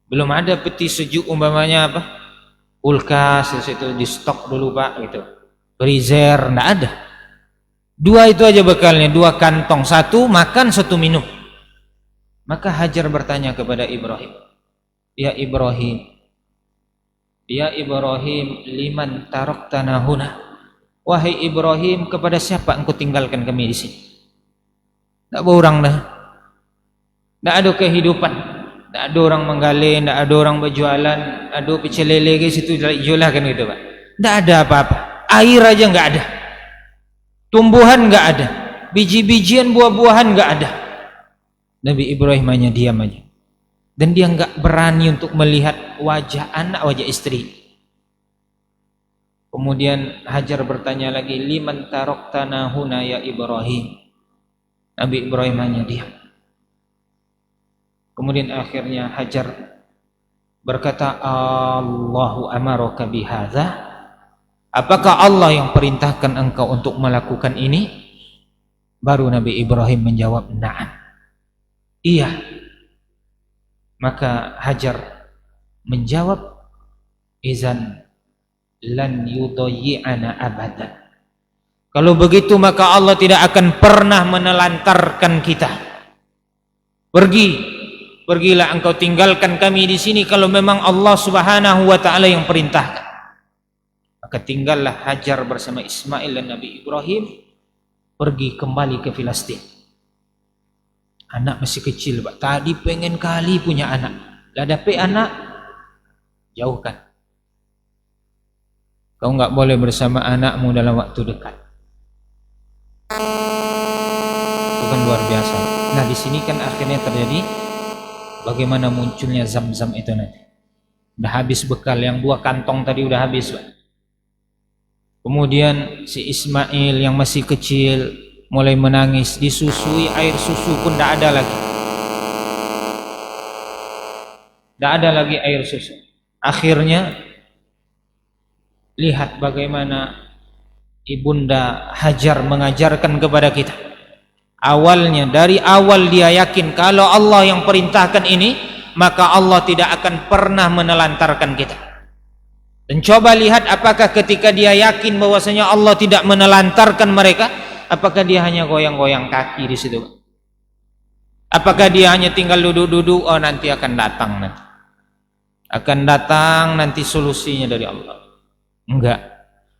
Belum ada peti sejuk umpamanya apa? Kulkas itu di stok dulu, Pak, gitu. Freezer enggak ada. 2 itu aja bekalnya, 2 kantong, 1 makan, 1 minum. Maka Hajar bertanya kepada Ibrahim, Ya Ibrahim, liman taraktana huna. Wahai Ibrahim, kepada siapa engkau tinggalkan kami di sini? Tak berurang dah. Tak ada kehidupan, Tak ada orang menggali, tak ada orang berjualan, ada pecel lele ke situ jual kan gitu Pak. Tak ada apa-apa. Air aja nggak ada. Tumbuhan nggak ada. Biji-bijian buah-buahan nggak ada. Nabi Ibrahim hanya diam aja. Dan dia nggak berani untuk melihat wajah anak, wajah istri. Kemudian Hajar bertanya lagi, liman taroktana huna ya Ibrahim. Nabi Ibrahim hanya diam. Kemudian akhirnya Hajar berkata, Allahu amaraka bihadza? Apakah Allah yang perintahkan engkau untuk melakukan ini? Baru Nabi Ibrahim menjawab, na'am. Iya. Maka Hajar menjawab, izan lan yudayyi'ana abadan. Kalau begitu maka Allah tidak akan pernah menelantarkan kita. Pergilah engkau, tinggalkan kami di sini kalau memang Allah Subhanahu wa taala yang perintahkan. Maka tinggallah Hajar bersama Ismail dan Nabi Ibrahim pergi kembali ke Filistin. Anak masih kecil Pak. Tadi pengen kali punya anak. Lah dapet anak, jauhkan. Kau enggak boleh bersama anakmu dalam waktu dekat. Itu kan luar biasa. Nah di sini kan akhirnya terjadi bagaimana munculnya Zam-Zam itu nanti. Udah habis bekal, yang 2 kantong tadi udah habis Pak. Kemudian si Ismail yang masih kecil mulai menangis, disusui, air susu pun tidak ada lagi. Tidak ada lagi air susu. Akhirnya lihat bagaimana Ibunda Hajar mengajarkan kepada kita. Awalnya, dari awal dia yakin kalau Allah yang perintahkan ini, maka Allah tidak akan pernah menelantarkan kita. Dan coba lihat apakah ketika dia yakin bahwasanya Allah tidak menelantarkan mereka, apakah dia hanya goyang-goyang kaki di situ? Apakah dia hanya tinggal duduk-duduk, oh nanti akan datang nanti. Akan datang nanti solusinya dari Allah. Enggak.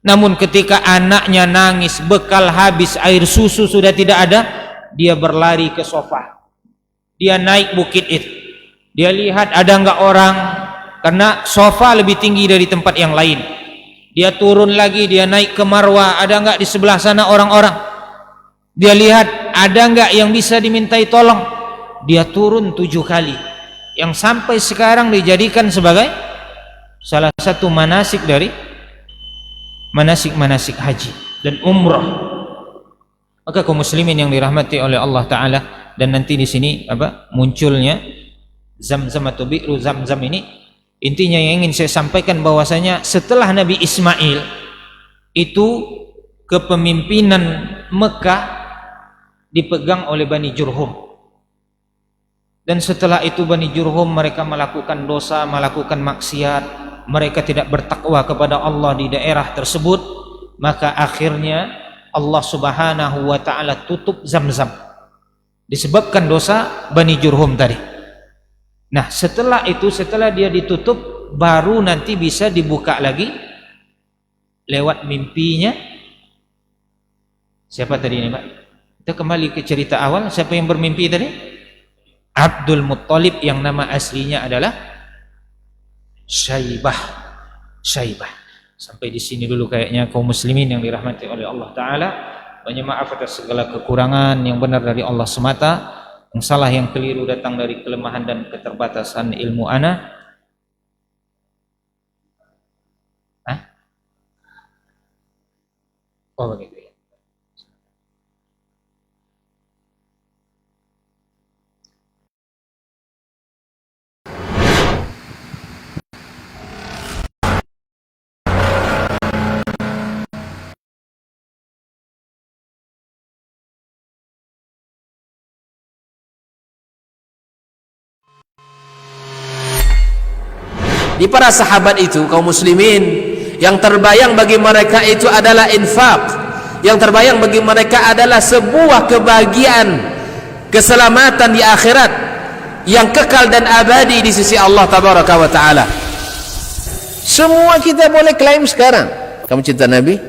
Namun ketika anaknya nangis, bekal habis, air susu sudah tidak ada, dia berlari ke sofa. Dia naik bukit itu. Dia lihat ada enggak orang, karena sofa lebih tinggi dari tempat yang lain. Dia turun lagi, dia naik ke Marwah, ada enggak di sebelah sana orang-orang. Dia lihat ada enggak yang bisa dimintai tolong. Dia turun 7 kali, yang sampai sekarang dijadikan sebagai salah satu manasik dari manasik-manasik haji dan umrah. Maka kaum muslimin yang dirahmati oleh Allah Ta'ala, dan nanti di sini munculnya Zam-Zam atau Bi'ru Zam-Zam ini, intinya yang ingin saya sampaikan bahwasanya setelah Nabi Ismail itu kepemimpinan Mekah dipegang oleh Bani Jurhum, dan setelah itu Bani Jurhum mereka melakukan dosa, melakukan maksiat, mereka tidak bertakwa kepada Allah di daerah tersebut. Maka akhirnya Allah Subhanahu wa ta'ala tutup Zam-Zam disebabkan dosa Bani Jurhum tadi. Nah setelah itu, setelah dia ditutup, baru nanti bisa dibuka lagi lewat mimpinya. Siapa tadi ini Pak? Kita kembali ke cerita awal. Siapa yang bermimpi tadi? Abdul Muttalib, yang nama aslinya adalah Syaibah. Sampai di sini dulu kayaknya kaum muslimin yang dirahmati oleh Allah Ta'ala. Banyak maaf atas segala kekurangan, yang benar dari Allah semata, yang salah yang keliru datang dari kelemahan dan keterbatasan ilmu ana. Oh begitu ya. Di para sahabat itu, kaum muslimin, yang terbayang bagi mereka itu adalah infak, yang terbayang bagi mereka adalah sebuah kebahagiaan, keselamatan di akhirat yang kekal dan abadi di sisi Allah Tabaraka wa Ta'ala. Semua kita boleh klaim sekarang, kamu cinta Nabi,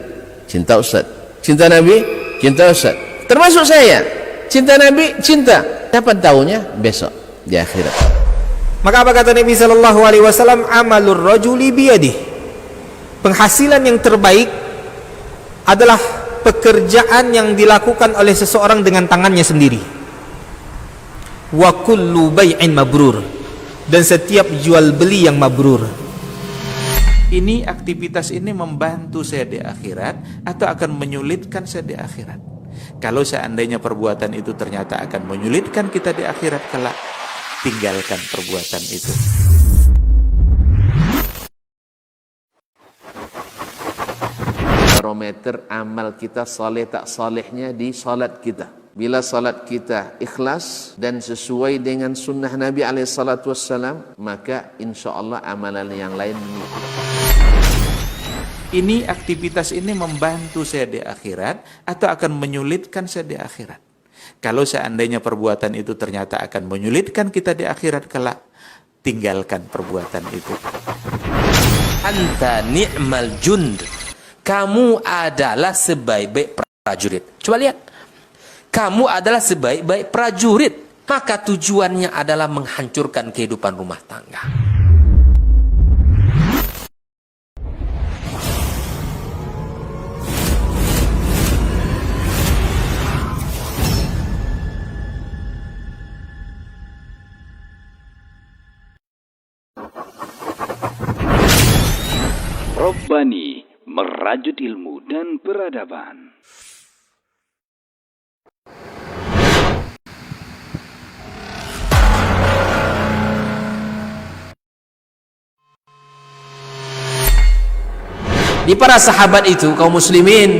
cinta Ustaz, cinta Nabi, cinta Ustaz, termasuk saya, cinta Nabi, cinta. Kapan tahunya? Besok di akhirat. Maka apa kata Nabi sallallahu alaihi wasallam? Amalur rajuli biyadih. Penghasilan yang terbaik adalah pekerjaan yang dilakukan oleh seseorang dengan tangannya sendiri. Wa kullu bai'in mabrur, dan setiap jual beli yang mabrur. Ini aktivitas ini membantu saya di akhirat atau akan menyulitkan saya di akhirat? Kalau seandainya perbuatan itu ternyata akan menyulitkan kita di akhirat kelak, tinggalkan perbuatan itu. Barometer amal kita saleh tak salehnya di salat kita. Bila salat kita ikhlas dan sesuai dengan sunnah Nabi SAW, maka insya Allah amalan yang lain mengikuti. Ini aktivitas ini membantu saya di akhirat atau akan menyulitkan saya di akhirat? Kalau seandainya perbuatan itu ternyata akan menyulitkan kita di akhirat kelak, tinggalkan perbuatan itu. Anta ni'mal jund. Kamu adalah sebaik-baik prajurit. Coba lihat. Kamu adalah sebaik-baik prajurit. Maka tujuannya adalah menghancurkan kehidupan rumah tangga. Robbani, merajut ilmu dan peradaban. Di para sahabat itu, kaum muslimin,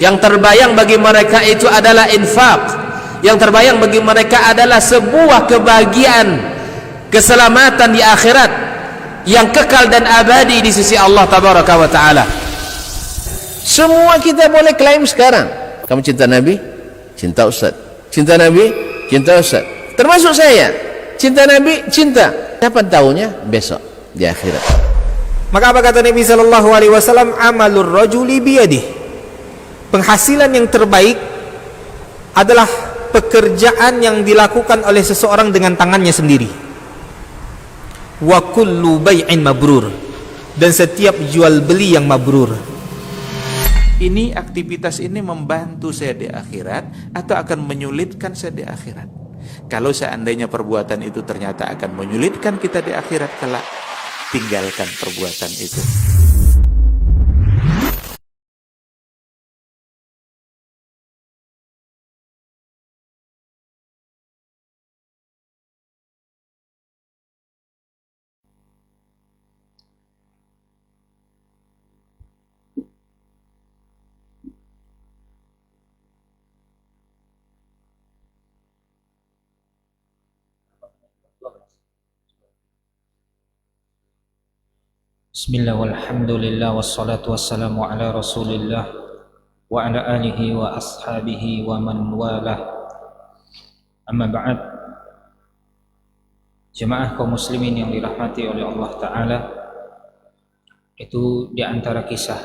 yang terbayang bagi mereka itu adalah infak. Yang terbayang bagi mereka adalah sebuah kebahagiaan, keselamatan di akhirat yang kekal dan abadi di sisi Allah Tabaraka wa Ta'ala. Semua kita boleh klaim sekarang. Kamu cinta Nabi? Cinta Ustaz. Cinta Nabi? Cinta Ustaz. Termasuk saya. Cinta Nabi? Cinta. Kapan tahunya? Besok di akhirat. Maka apa kata Nabi sallallahu alaihi wasallam? Amalur rajuli biyadih. Penghasilan yang terbaik adalah pekerjaan yang dilakukan oleh seseorang dengan tangannya sendiri. Wa kullu bai'in mabrur, dan setiap jual beli yang mabrur. Ini aktivitas ini membantu saya di akhirat atau akan menyulitkan saya di akhirat? Kalau seandainya perbuatan itu ternyata akan menyulitkan kita di akhirat kelak, tinggalkan perbuatan itu. Bismillah walhamdulillah wassalatu wassalamu ala rasulillah wa ala alihi wa ashabihi wa man walah. Amma ba'd. Jemaah kaum muslimin yang dirahmati oleh Allah Ta'ala, itu di antara kisah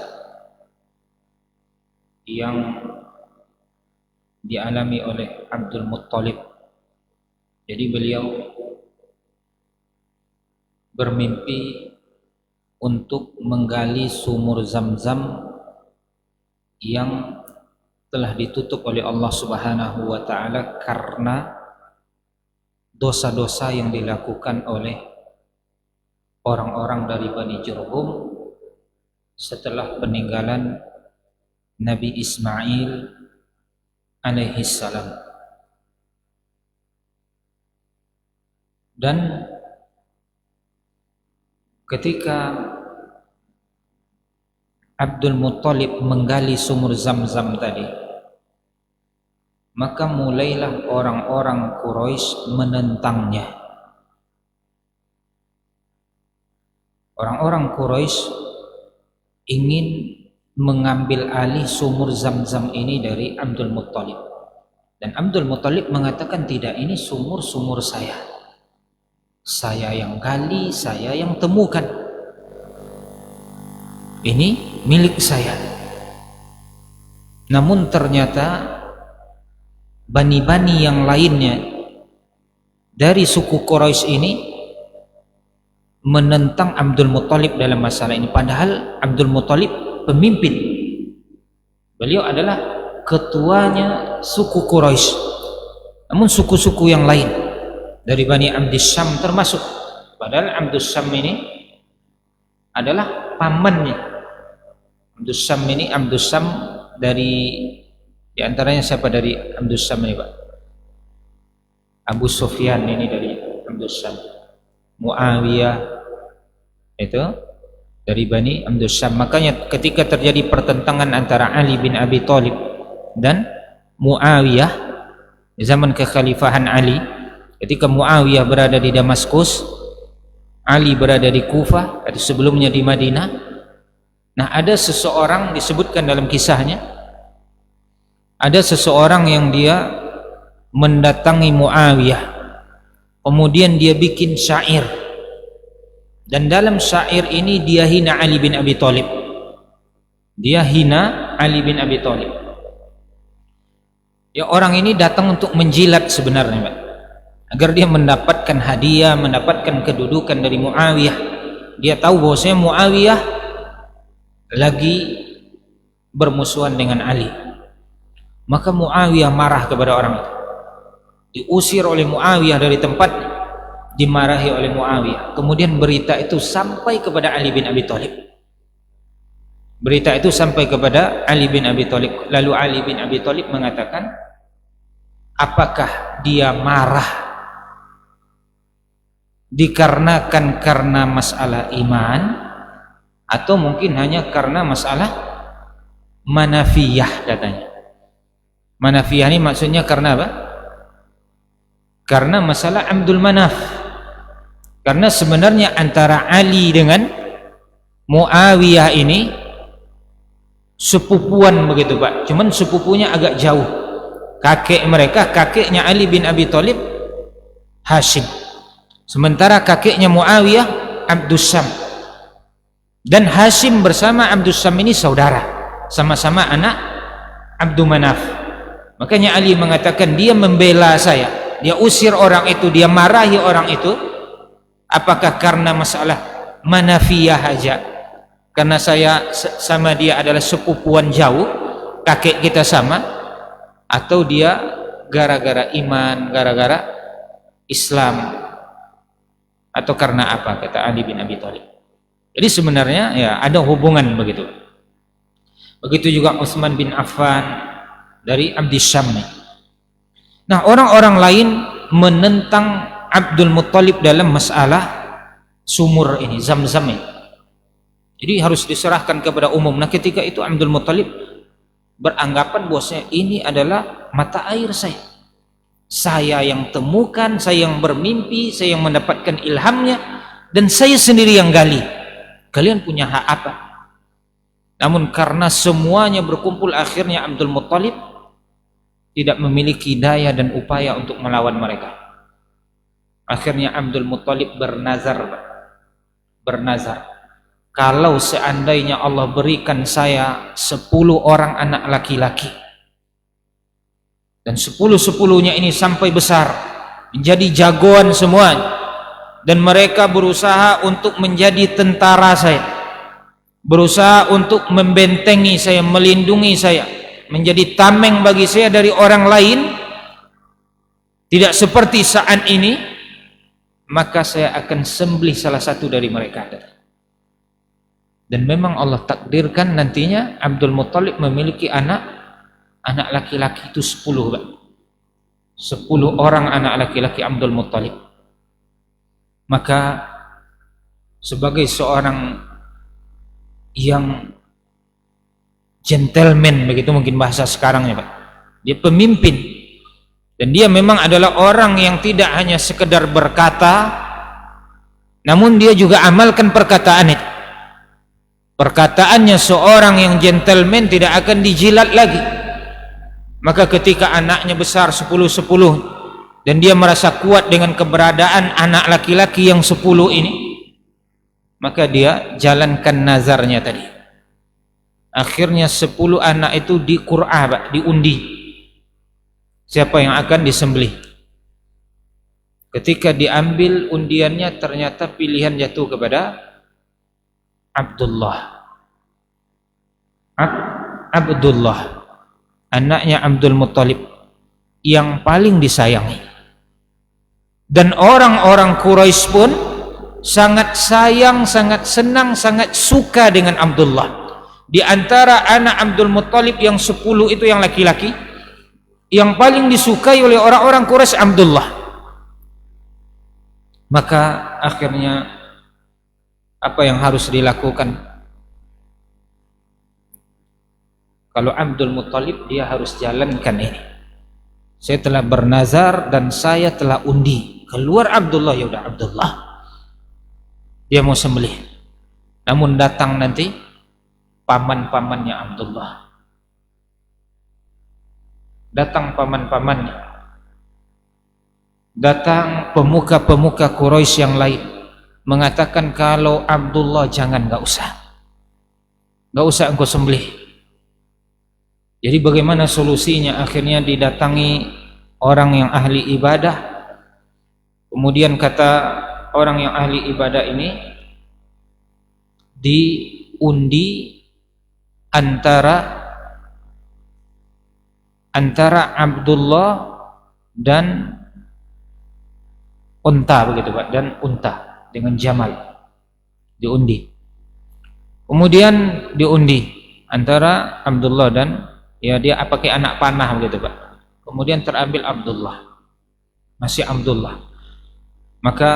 yang dialami oleh Abdul Muttalib. Jadi beliau bermimpi untuk menggali sumur Zam-Zam yang telah ditutup oleh Allah Subhanahu wa Ta'ala karena dosa-dosa yang dilakukan oleh orang-orang dari Bani Jurhum setelah peninggalan Nabi Ismail alaihissalam. Dan ketika Abdul Muttalib menggali sumur Zam-Zam tadi, maka mulailah orang-orang Quraisy menentangnya. Orang-orang Quraisy ingin mengambil alih sumur Zam-Zam ini dari Abdul Muttalib. Dan Abdul Muttalib mengatakan, tidak, ini sumur-sumur saya. Saya yang gali, saya yang temukan. Ini milik saya. Namun ternyata bani-bani yang lainnya dari suku Quraisy ini menentang Abdul Muthalib dalam masalah ini, padahal Abdul Muthalib pemimpin. Beliau adalah ketuanya suku Quraisy. Namun suku-suku yang lain dari Bani Abdis Syam termasuk, padahal Abdus Syam ini adalah pamannya. Abdus Syam dari diantaranya siapa dari Abdus Syam ini, Pak? Abu Sufyan ini dari Abdus Syam. Muawiyah itu dari Bani Abdus Syam. Makanya ketika terjadi pertentangan antara Ali bin Abi Thalib dan Muawiyah di zaman kekhalifahan Ali, ketika Muawiyah berada di Damaskus, Ali berada di Kufah, atau sebelumnya di Madinah. Nah, ada seseorang disebutkan dalam kisahnya, ada seseorang yang dia mendatangi Muawiyah, kemudian dia bikin syair, dan dalam syair ini dia hina Ali bin Abi Thalib. Dia hina Ali bin Abi Thalib. Ya, orang ini datang untuk menjilat sebenarnya, Pak, agar dia mendapatkan hadiah, mendapatkan kedudukan dari Muawiyah. Dia tahu bahwasanya Muawiyah lagi bermusuhan dengan Ali. Maka Muawiyah marah kepada orang itu, diusir oleh Muawiyah dari tempatnya, dimarahi oleh Muawiyah. Kemudian berita itu sampai kepada Ali bin Abi Thalib. Berita itu sampai kepada Ali bin Abi Thalib. Lalu Ali bin Abi Thalib mengatakan, apakah dia marah dikarenakan karena masalah iman, atau mungkin hanya karena masalah manafiyah, katanya. Manafiyah ini maksudnya karena apa? Karena masalah Abdul Manaf. Karena sebenarnya antara Ali dengan Muawiyah ini sepupuan begitu, Pak. Cuman sepupunya agak jauh. Kakek mereka, kakeknya Ali bin Abi Thalib Hashim, sementara kakeknya Muawiyah Abdus Syam. Dan Hashim bersama Abdus Syam ini saudara, sama-sama anak Abdul Manaf. Makanya Ali mengatakan dia membela saya, dia usir orang itu, dia marahi orang itu. Apakah karena masalah manafiyah aja, karena saya sama dia adalah sepupuan jauh, kakek kita sama, atau dia gara-gara iman, gara-gara Islam, atau karena apa, kata Ali bin Abi Thalib. Jadi sebenarnya ya ada hubungan begitu. Begitu juga Utsman bin Affan dari Abdis Syam. Nah, orang-orang lain menentang Abdul Muthalib dalam masalah sumur ini, Zam-Zam ini. Jadi harus diserahkan kepada umum. Nah, ketika itu Abdul Muthalib beranggapan bahwasanya ini adalah mata air saya. Saya yang temukan, saya yang bermimpi, saya yang mendapatkan ilhamnya, dan saya sendiri yang gali. Kalian punya hak apa? Namun karena semuanya berkumpul, akhirnya Abdul Muthalib tidak memiliki daya dan upaya untuk melawan mereka. Akhirnya Abdul Muthalib bernazar, kalau seandainya Allah berikan saya 10 orang anak laki-laki, dan 10-10-nya ini sampai besar, menjadi jagoan semua, dan mereka berusaha untuk menjadi tentara saya, berusaha untuk membentengi saya, melindungi saya, menjadi tameng bagi saya dari orang lain, tidak seperti saat ini, maka saya akan sembelih salah satu dari mereka. Dan memang Allah takdirkan nantinya Abdul Muthalib memiliki anak laki-laki itu 10, Pak. 10 orang anak laki-laki Abdul Muthalib. Maka sebagai seorang yang gentleman, begitu mungkin bahasa sekarangnya, Pak, dia pemimpin, dan dia memang adalah orang yang tidak hanya sekedar berkata, namun dia juga amalkan perkataan itu. Perkataannya seorang yang gentleman tidak akan dijilat lagi. Maka ketika anaknya besar 10-10 dan dia merasa kuat dengan keberadaan anak laki-laki yang 10 ini, maka dia jalankan nazarnya tadi. Akhirnya 10 anak itu di Qur'ah, Pak, diundi siapa yang akan disembelih. Ketika diambil undiannya ternyata pilihan jatuh kepada Abdullah. Abdullah, anaknya Abdul Muttalib yang paling disayangi. Dan orang-orang Quraisy pun sangat sayang, sangat senang, sangat suka dengan Abdullah. Di antara anak Abdul Muttalib yang 10 itu yang laki-laki, yang paling disukai oleh orang-orang Quraisy Abdullah. Maka akhirnya apa yang harus dilakukan? Kalau Abdul Muttalib, dia harus jalankan ini. Saya telah bernazar dan saya telah undi. Keluar Abdullah, ya udah Abdullah. Dia mau sembelih. Namun datang nanti paman-pamannya Abdullah. Datang paman-pamannya. Datang pemuka-pemuka Quraisy yang lain mengatakan kalau Abdullah jangan, enggak usah engkau sembelih. Jadi bagaimana solusinya? Akhirnya didatangi orang yang ahli ibadah. Kemudian kata orang yang ahli ibadah ini, diundi antara Abdullah dan unta, begitu Pak, dan unta dengan jamal diundi. Kemudian diundi antara Abdullah dan, ya dia pakai anak panah begitu Pak. Kemudian terambil Abdullah, masih Abdullah. Maka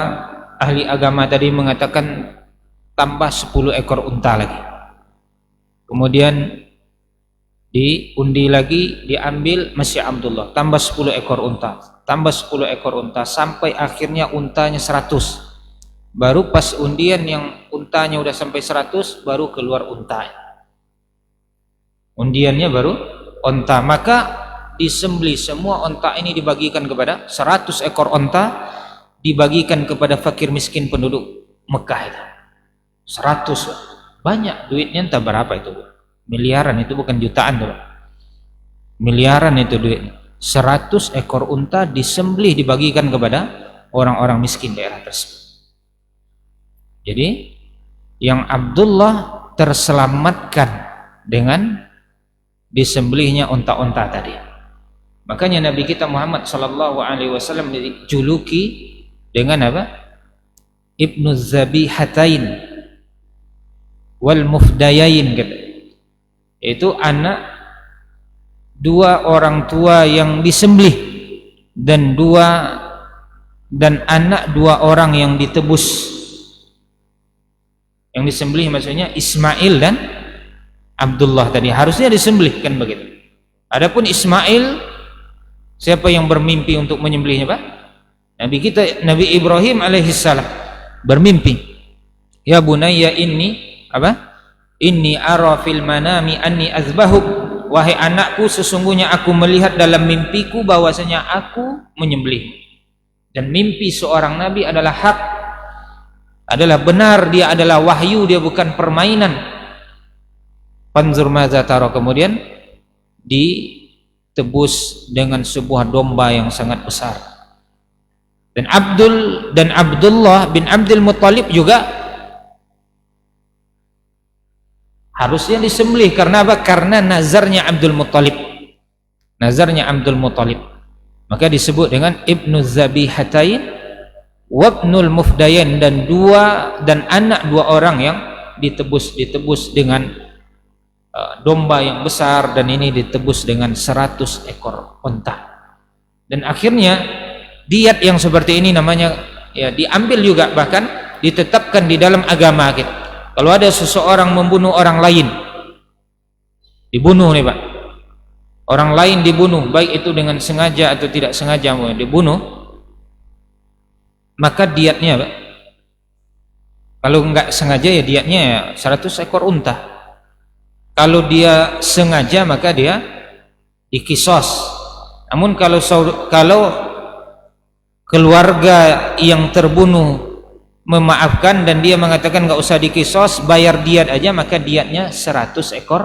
ahli agama tadi mengatakan tambah 10 ekor unta lagi. Kemudian diundi lagi, diambil masih Abdullah, tambah 10 ekor unta, tambah 10 ekor unta, sampai akhirnya untanya 100. Baru pas undian yang untanya udah sampai 100, baru keluar unta. Undiannya baru unta. Maka disembelih semua unta ini, dibagikan kepada 100 ekor unta, dibagikan kepada fakir miskin penduduk Mekah itu. 100, banyak duitnya, entah berapa itu, miliaran itu, bukan jutaan tuh, miliaran itu duitnya. 100 ekor unta disembelih, dibagikan kepada orang-orang miskin daerah tersebut. Jadi yang Abdullah terselamatkan dengan disembelihnya unta-unta tadi. Makanya Nabi kita Muhammad sallallahu alaihi wasallam dijuluki dengan apa? Ibnu Zabihatain wal Mufdayain, gitu. Itu anak dua orang tua yang disembelih dan anak dua orang yang ditebus. Yang disembelih maksudnya Ismail dan Abdullah tadi, harusnya disembelih kan begitu. Adapun Ismail, siapa yang bermimpi untuk menyembelihnya Pak? Nabi Ibrahim alaihissalam bermimpi, ya bunayya inni ara fil manami anni azbahuk, wahai anakku, sesungguhnya aku melihat dalam mimpiku bahwasanya aku menyembelih. Dan mimpi seorang nabi adalah hak, adalah benar, dia adalah wahyu, dia bukan permainan. Panzur madza tara, kemudian ditebus dengan sebuah domba yang sangat besar. Dan Abdullah bin Abdul Muttalib juga harusnya disembelih. Karena apa? Karena nazarnya Abdul Muttalib. Maka disebut dengan Ibnu Zabihatain wabnul Mufdayan, dan anak dua orang yang ditebus dengan domba yang besar, dan ini ditebus dengan 100 ekor unta. Dan akhirnya diat yang seperti ini namanya, ya, diambil juga, bahkan ditetapkan di dalam agama kita. Kalau ada seseorang membunuh orang lain, dibunuh nih Pak, orang lain dibunuh, baik itu dengan sengaja atau tidak sengaja dibunuh, maka diatnya Pak, kalau enggak sengaja ya diatnya ya 100 ekor unta. Kalau dia sengaja maka dia dikisos. Namun kalau keluarga yang terbunuh memaafkan dan dia mengatakan enggak usah dikisos, bayar diat aja, maka diatnya 100 ekor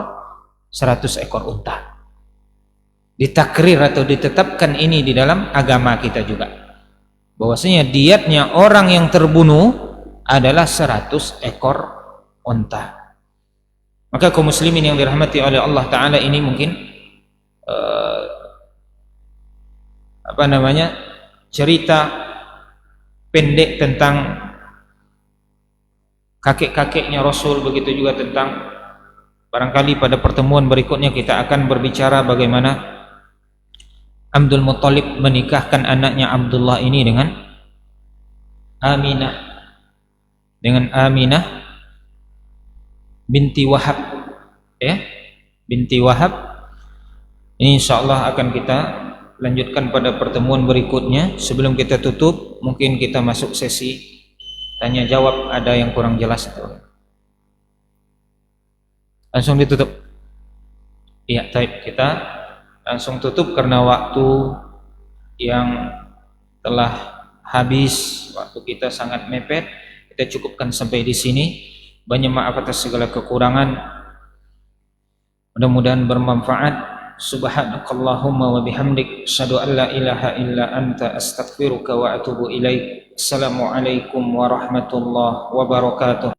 unta. Ditakrir atau ditetapkan ini di dalam agama kita juga. bahwasanya diatnya orang yang terbunuh adalah 100 ekor unta. Maka kaum muslimin yang dirahmati oleh Allah Ta'ala, ini mungkin cerita pendek tentang kakek-kakeknya Rasul, begitu juga tentang, barangkali pada pertemuan berikutnya kita akan berbicara bagaimana Abdul Muttalib menikahkan anaknya Abdullah ini dengan Aminah binti Wahab, ya, binti Wahab. Ini insyaallah akan kita lanjutkan pada pertemuan berikutnya. Sebelum kita tutup, mungkin kita masuk sesi tanya jawab. Ada yang kurang jelas atau langsung ditutup? Iya, baik, kita langsung tutup karena waktu yang telah habis, waktu kita sangat mepet. Kita cukupkan sampai di sini. Banyak maaf atas segala kekurangan, mudah-mudahan bermanfaat. Subhanakallahumma wa bihamdik, asyhadu an la ilaha illa anta, astaghfiruka wa atubu ilaik. Assalamualaikum warahmatullahi wabarakatuh.